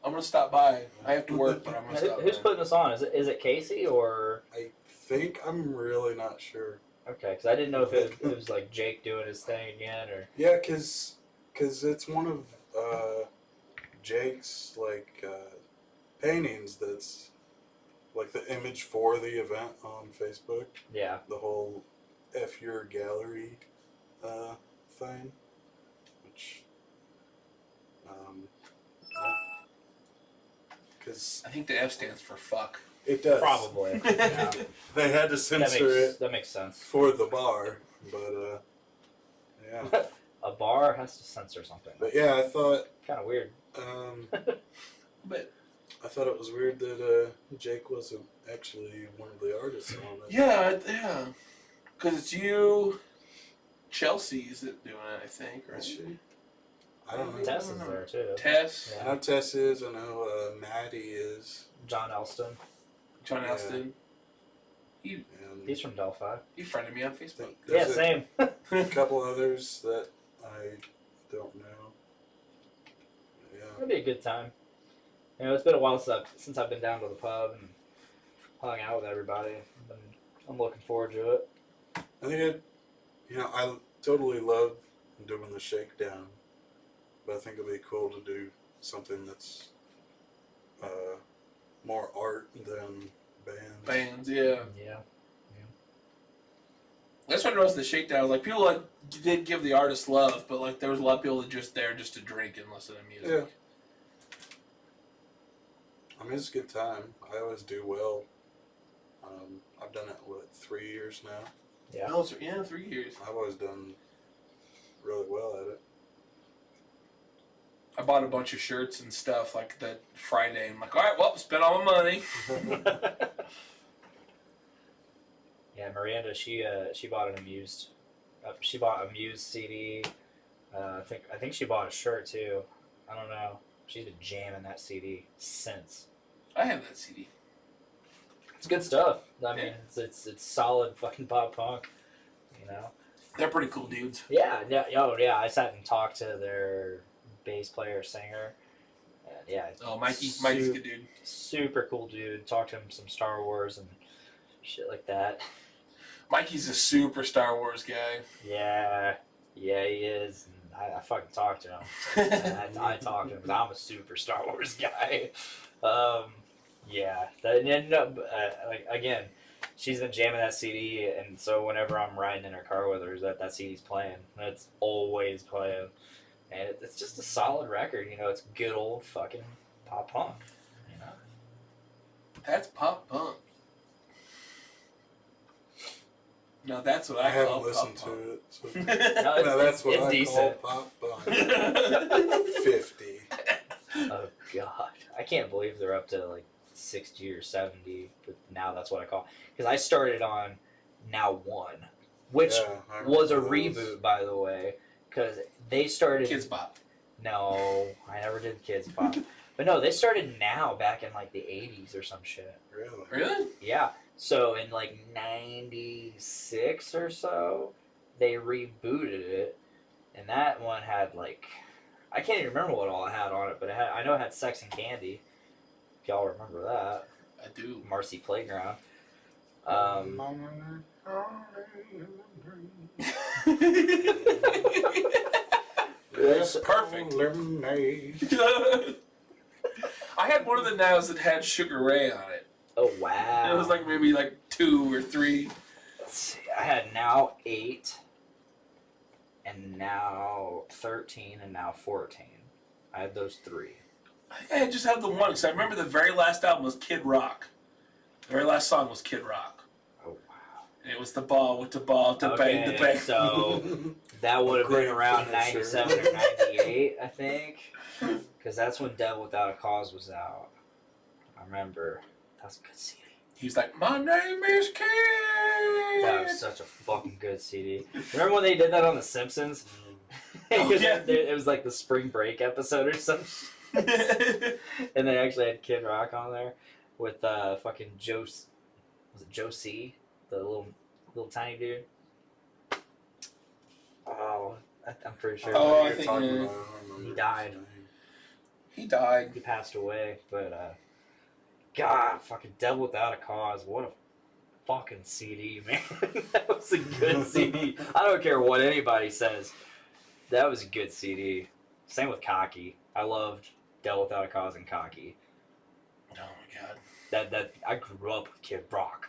I'm gonna stop by. I have to work, but I'm gonna stop Who's by. putting this on? Is it Casey or? I think, I'm really not sure. Okay, because I didn't know if it was like Jake doing his thing again or. Yeah, cause it's one of Jake's like paintings that's like the image for the event on Facebook. Yeah. The whole F Your Gallery thing, which because I think the F stands for fuck. it does. Probably. Yeah. They had to censor it That makes sense. for the bar, but yeah. A bar has to censor something. But yeah, I thought Kind of weird. But I thought it was weird that Jake wasn't actually one of the artists on it. yeah. Because it's you, Chelsea's doing it, I think, right? Is she? I don't know. Tess is there too. Tess, I know Tess is. I know Maddie is. John Elston. John Yeah. Elston. And He's from Delphi. He friended me on Facebook. Yeah, there's same. a couple others that I don't know. Yeah. It'll be a good time. You know, it's been a while since I've been down to the pub and hung out with everybody. I'm looking forward to it. I think I totally love doing the shakedown, but I think it'd be cool to do something that's more art than bands. Bands, yeah. Yeah. That's what I noticed the Shakedown. Like, people like did give the artist love, but like there was a lot of people that just there just to drink and listen to music. Yeah. I mean, it's a good time. I always do well. I've done it, 3 years now? Yeah. Oh, 3 years. I've always done really well at it. I bought a bunch of shirts and stuff like that Friday. I'm like, all right, well, spent all my money. Yeah, Miranda, she bought an Amused. She bought a Muse CD. I think she bought a shirt too. I don't know. She's been jamming that CD since. I have that CD. It's good stuff. I mean, it's solid fucking pop punk. You know. They're pretty cool dudes. Yeah. Yeah. I sat and talked to their bass player, singer. And yeah. Oh, Mikey's a good dude. Super cool dude. Talked to him some Star Wars and shit like that. Mikey's a super Star Wars guy. Yeah, he is. And I fucking talked to him. And I talked to him because I'm a super Star Wars guy. Yeah. Like again, she's been jamming that CD, and so whenever I'm riding in her car with her, that CD's playing. It's always playing, and it's just a solid record. You know, it's good old fucking pop punk. You know. That's pop punk. No, that's what I I haven't call listened pop to punk. it. So. No, No, that's what it's I decent. call pop punk. 50. Oh god, I can't believe they're up to like 60 or 70. But now that's what I call. Because I started on Now One, which Yeah, I was a remember those. reboot, by the way. Because they started. Kids Bop. No, I never did Kids Pop. But no, they started Now back in like the 80s or some shit. Really? Really? Yeah, So in like '96 or so, they rebooted it, and that one had like, I can't even remember what all it had on it, but I know it had Sex and Candy. If y'all remember that, I do. Marcy Playground. That's perfect. Lemonade. I had one of the nows that had Sugar Ray on it. Oh wow! It was like maybe like 2 or 3. Let's see, I had now 8, and now 13, and now 14. I had those 3. I think I just had the one because I remember the very last album was Kid Rock. The very last song was Kid Rock. Oh wow! And it was the ball with the ball to bang the bang. So that would have been Great around finisher. 97 or 98, I think, because that's when Devil Without a Cause was out. I remember. That's a good CD. He was like, "My name is Kid." That was such a fucking good CD. Remember when they did that on The Simpsons? Oh, yeah. It was like the spring break episode or something. And they actually had Kid Rock on there with fucking Joe. Was it Joe C? The little tiny dude. Oh, I'm pretty sure. Oh, I You're think, talking yeah. about it. I don't remember He died. his name. He died. He passed away, but God, fucking Devil Without a Cause. What a fucking CD, man. That was a good CD. I don't care what anybody says. That was a good CD. Same with Cocky. I loved Devil Without a Cause and Cocky. Oh my god. That I grew up with Kid Rock.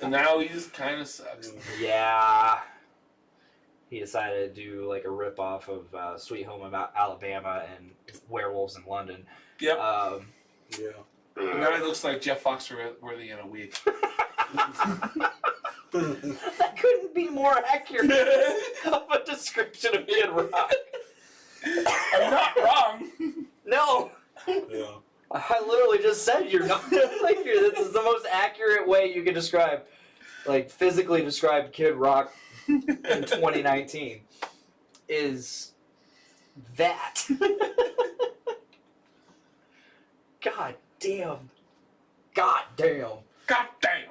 And now he just kind of sucks. Yeah. He decided to do like a ripoff of Sweet Home Alabama and Werewolves in London. Yep. Yeah. And now he looks like Jeff Foxworthy in a wig. That couldn't be more accurate of a description of Kid Rock. I'm not wrong. No, Yeah. I literally just said you're not. Like this is the most accurate way you can describe, like physically describe Kid Rock in 2019. Is that? God damn. God damn. God damn.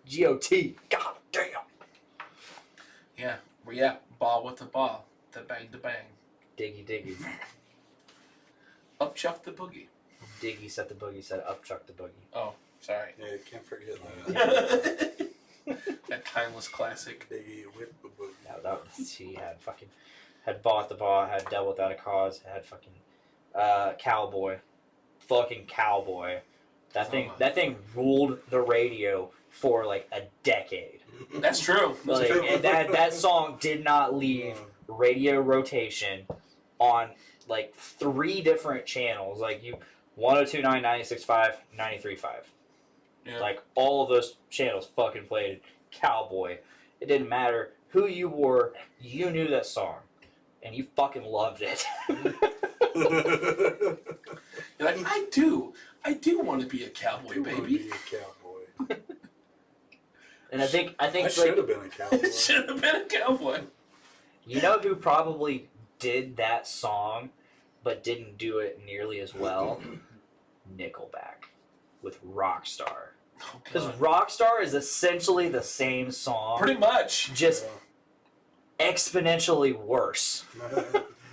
GOT. God damn. Yeah. Well, yeah. Ball with the ball. The bang, the bang. Diggy diggy. Up chuck the boogie. Diggy set the boogie, said up chuck the boogie. Oh, sorry. Yeah, you can't forget that. That timeless classic. Biggie with the book. No, that was, he had bought the ball, had Devil Without a Cause, had fucking Cowboy. Fucking Cowboy. That thing ruled the radio for like a decade. That's true. That's Like, true. and that song did not leave radio rotation on like 3 different channels. Like 102.9, 96.5, 93.5. Yeah. Like all of those channels fucking played Cowboy. It didn't matter who you were, you knew that song. And you fucking loved it. You're like, I do want to be a cowboy, You wanna baby. be a cowboy. And I think I like, should have been a cowboy. Should have been a cowboy. you know who probably did that song but didn't do it nearly as well? Nickelback with Rockstar. Oh, Because God. Rockstar is essentially the same song, Pretty much. just exponentially worse.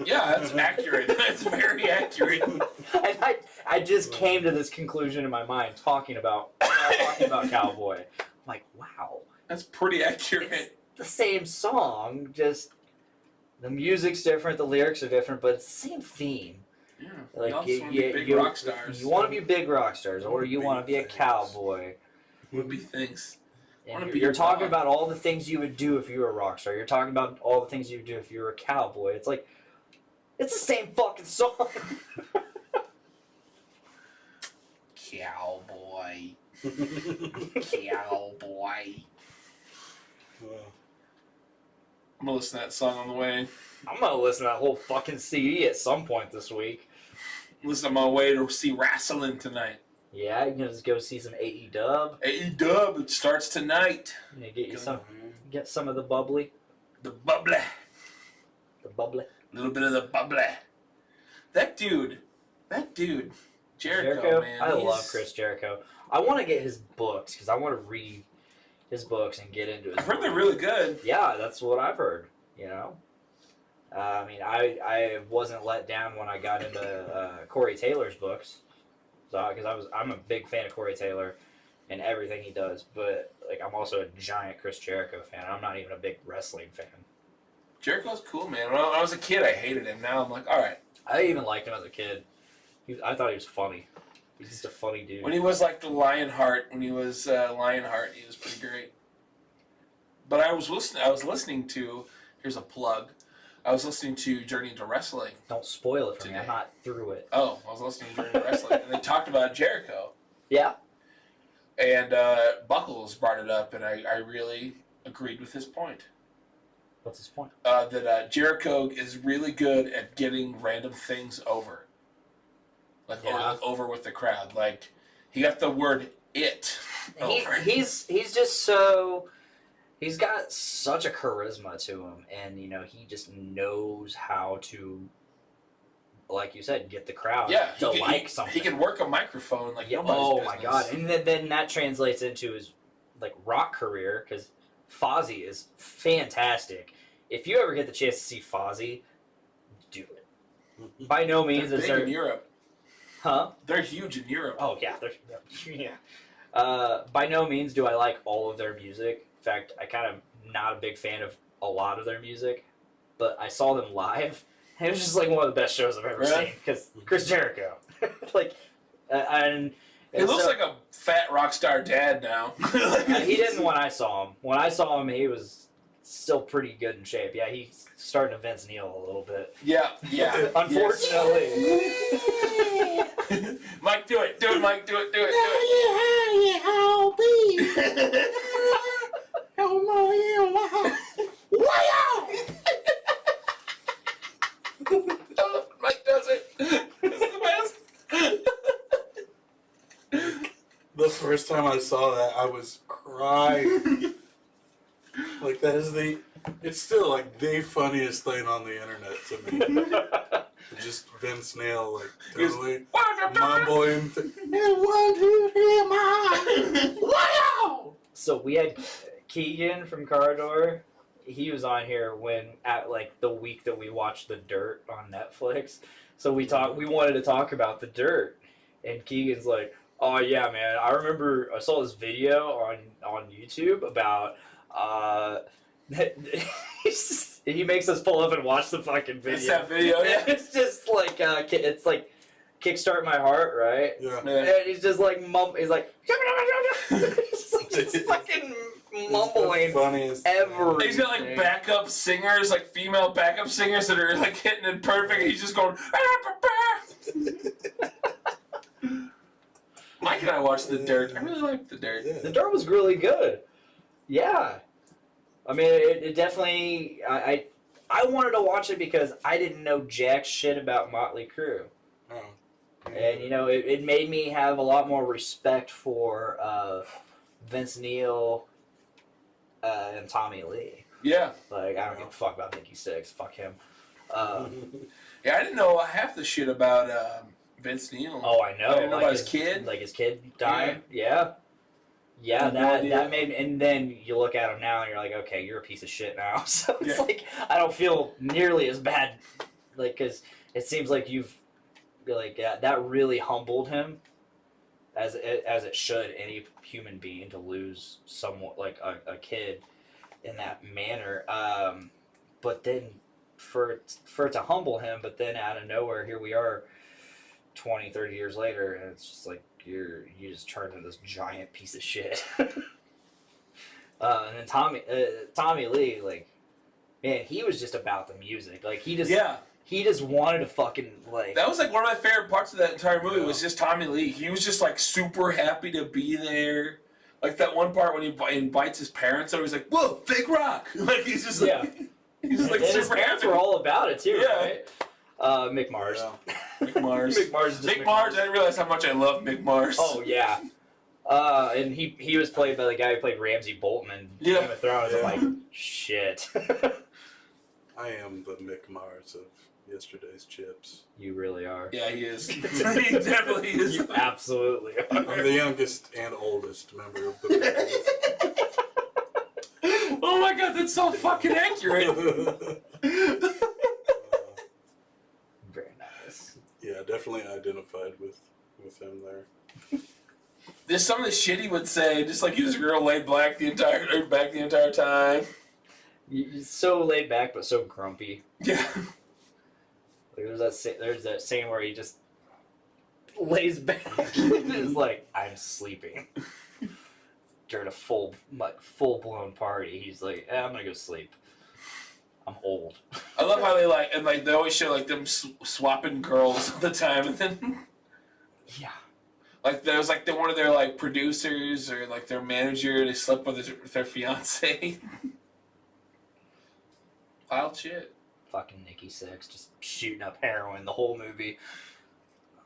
Yeah, that's accurate. That's very accurate. And I just came to this conclusion in my mind talking about Cowboy. I'm like, wow, That's pretty accurate. it's the same song, just the music's different, the lyrics are different, but it's the same theme. Yeah. Like you also want to be big rock stars. You want to be big rock stars, or you want to be a Big things. cowboy. Would be things. And Wanna you're, be you're a talking dog. about all the things you would do if you were a rock star. You're talking about all the things you would do if you were a cowboy. It's like, it's the same fucking song. Cowboy. Cowboy. I'm gonna listen to that song on the way. I'm gonna listen to that whole fucking CD at some point this week. Listen on my way to see wrestling tonight. Yeah, you can just go see some AE-Dub. AEW, it starts tonight. You know, get some of the bubbly. The bubbly. The bubbly. A little bit of the bubbly. That dude, Jericho, man. I he's- love Chris Jericho. I want to get his books because I want to read his books and get into it. I've heard they're really good. Yeah, that's what I've heard. You know, I mean, I wasn't let down when I got into Corey Taylor's books, because I'm a big fan of Corey Taylor and everything he does. But like, I'm also a giant Chris Jericho fan. I'm not even a big wrestling fan. Jericho's cool, man. When I was a kid, I hated him. Now I'm like, all right. I even liked him as a kid. I thought he was funny. He's just a funny dude. When he was like the Lionheart, when he was Lionheart, he was pretty great. But I was listening to. Here's a plug. I was listening to Journey into Wrestling. Don't spoil it for me. Today. I'm not through it. Oh, I was listening to Journey into Wrestling, and they talked about Jericho. Yeah. And Buckles brought it up, and I really agreed with his point. What's his point? That Jericho is really good at getting random things over. Like over with the crowd. Like, he got the word "it" over. He's just so... He's got such a charisma to him, and he just knows how to, like you said, get the crowd to like something. He can work a microphone like nobody's oh business. my god! And then that translates into his like rock career, because Fozzy is fantastic. If you ever get the chance to see Fozzy, do it. By no means They're is big there, in Europe. huh? They're huge in Europe. Oh yeah, yeah. By no means do I like all of their music. In fact, I kind of not a big fan of a lot of their music, but I saw them live, and it was just like one of the best shows I've ever seen, because Chris Jericho, like, and He looks like a fat rock star dad now. he didn't when I saw him. When I saw him, he was still pretty good in shape. Yeah, he's starting to Vince Neil a little bit. Yeah. Unfortunately. Mike, do it, Mike, do it. Mike does it. It's the best. The first time I saw that, I was crying. Like, it's still like the funniest thing on the internet to me. Just Vince Neil, like, totally mumbling. 1, 2, 3, wow! So we had Keegan from Corridor. He was on here at like the week that we watched The Dirt on Netflix. So we wanted to talk about The Dirt, and Keegan's like, "Oh yeah, man, I remember I saw this video on YouTube about he makes us pull up and watch the fucking video. It's that video, yeah. It's just like it's like Kickstart My Heart, right? Yeah. And he's just like he's like just fucking mumbling Funniest ever. He's got like backup singers, like female backup singers that are like hitting it perfect. And he's just going. Mike and I watched The Dirt. I really liked The Dirt. Yeah. The Dirt was really good. Yeah. I mean, it definitely. I wanted to watch it because I didn't know jack shit about Motley Crue. Oh. And, it made me have a lot more respect for Vince Neil and Tommy Lee. Yeah. Like, I don't give a fuck about Nikki Sixx. Fuck him. Yeah, I didn't know half the shit about Vince Neil. Oh, I know. I didn't know like about his kid. Like his kid dying. Yeah. Yeah, I had no idea. that made, and then you look at him now and you're like, okay, you're a piece of shit now. So it's Yeah. like, I don't feel nearly as bad, like, because it seems like that really humbled him, as it should any human being, to lose somewhat like a kid in that manner. But then for it to humble him, but then out of nowhere, here we are 20, 30 years later, and it's just like, you just turned into this giant piece of shit. And then Tommy Lee, like, man, he was just about the music. Like, he just wanted to fucking, like... That was like one of my favorite parts of that entire movie was just Tommy Lee. He was just like super happy to be there. Like that one part when he invites his parents over, he's like, "Whoa, big rock!" Like he's just like, he's just like and super his parents happy. were all about it too, Yeah. right? Mick Mars. Yeah. Mick Mars. Mick Mars is just Mick Mars. I didn't realize how much I love Mick Mars. Oh yeah. And he was played by the guy who played Ramsay Bolton in Yeah. Game of Thrones. Yeah. I'm like, shit. I am the Mick Mars of yesterday's chips. You really are. Yeah, he is. He definitely is. You absolutely I'm are. the youngest and oldest member of the Oh my god, that's so fucking accurate. Very nice. Yeah, definitely identified with him there. There's some of the shit he would say, just like he was real laid back the entire time. He's so laid back, but so grumpy. Yeah. Like there's that scene where he just lays back and is like, "I'm sleeping." During a full blown party, he's like, "I'm gonna go sleep. I'm old." I love how they always show like them swapping girls all the time, and then Yeah. like there was like one of their like producers or like their manager, they slept with their fiance. Wild shit. Fucking Nikki Sixx just shooting up heroin the whole movie.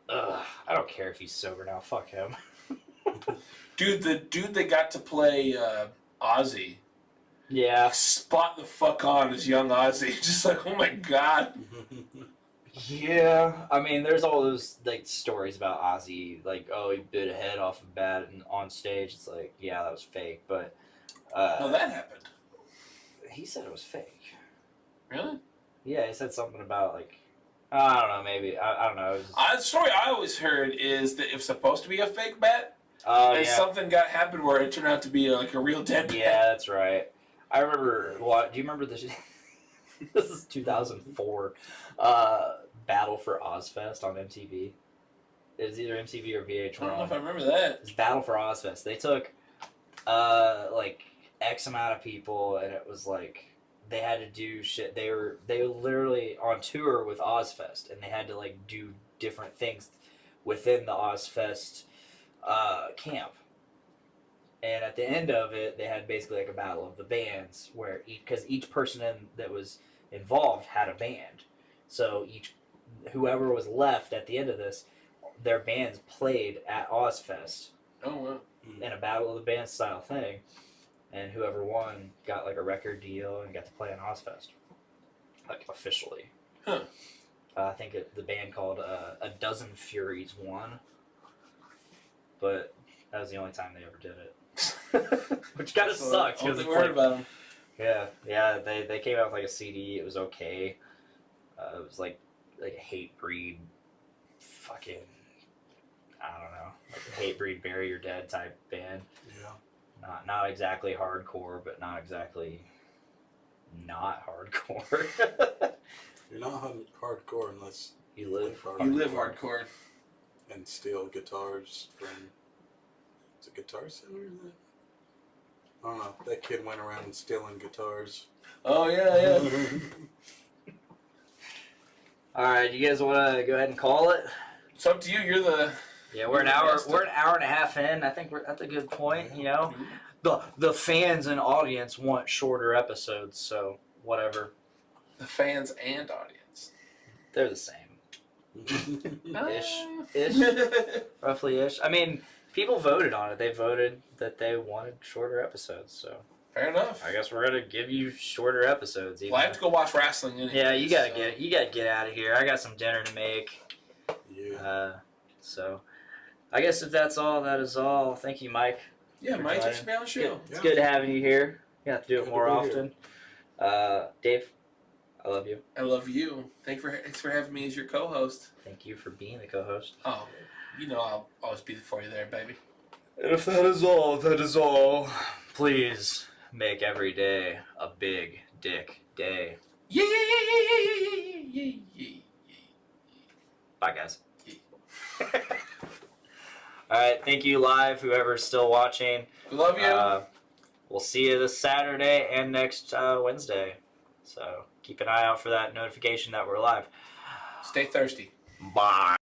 Ugh, I don't care if he's sober now. Fuck him. Dude, the dude that got to play Ozzy, Yeah. spot the fuck on as young Ozzy. Just like, oh my god. Yeah. I mean, there's all those like stories about Ozzy, like, oh, he bit a head off a bat and on stage. It's like, yeah, that was fake, but No, that happened. he said it was fake. Really? Yeah, he said something about like, I don't know, maybe I don't know. It was, The story I always heard is that it was supposed to be a fake bat, oh and yeah. something got happened where it turned out to be like a real dead bat. Yeah, that's right. I remember. What do you remember this? This is 2004. Battle for Ozfest on MTV. It was either MTV or VH1. I don't know if I remember that. It's Battle for Ozfest. They took like X amount of people, and it was like they had to do shit. They were literally on tour with Ozfest, and they had to like do different things within the Ozfest camp. And at the end of it, they had basically like a battle of the bands, where because each person that was involved had a band, so whoever was left at the end of this, their bands played at Ozfest Oh well. in a battle of the band style thing, and whoever won got like a record deal and got to play on Ozfest, like officially. Huh. I think the band called A Dozen Furies won, but that was the only time they ever did it. Which kind of sucks because we it's heard like, about them. yeah, they came out with like a CD. It was okay. It was like a hate breed, fucking, I don't know, like a hate breed, bury your dead type band. Yeah. Not exactly hardcore, but not exactly not hardcore. You're not hardcore unless You live hardcore. You live hardcore. And steal guitars from. Is it Guitar Center? I don't know. That kid went around stealing guitars. Oh yeah. All right, you guys want to go ahead and call it? It's up to you. You're the. Yeah, we're an hour and a half in. I think we're at a good point. You know, the fans and audience want shorter episodes, so whatever. The fans and audience. They're the same. Ish. Roughly ish. I mean, people voted on it. They voted that they wanted shorter episodes, so Fair enough. I guess we're gonna give you shorter episodes. Well, I have to go watch wrestling anyway. Yeah, you gotta so. get out of here. I got some dinner to make. Yeah. So I guess if that's all, that is all. Thank you, Mike. Yeah, for Mike, joining. you should be on the show. It's good having you here. You have to do it Good more to be often. Dave, I love you. I love you. Thanks for having me as your co-host. Thank you for being the co-host. Oh, you know I'll always be there for you there, baby. And if that is all, please make every day a big dick day. Yeah. Bye, guys. All right, thank you, live, whoever's still watching. We love you. We'll see you this Saturday and next Wednesday. So keep an eye out for that notification that we're live. Stay thirsty. Bye.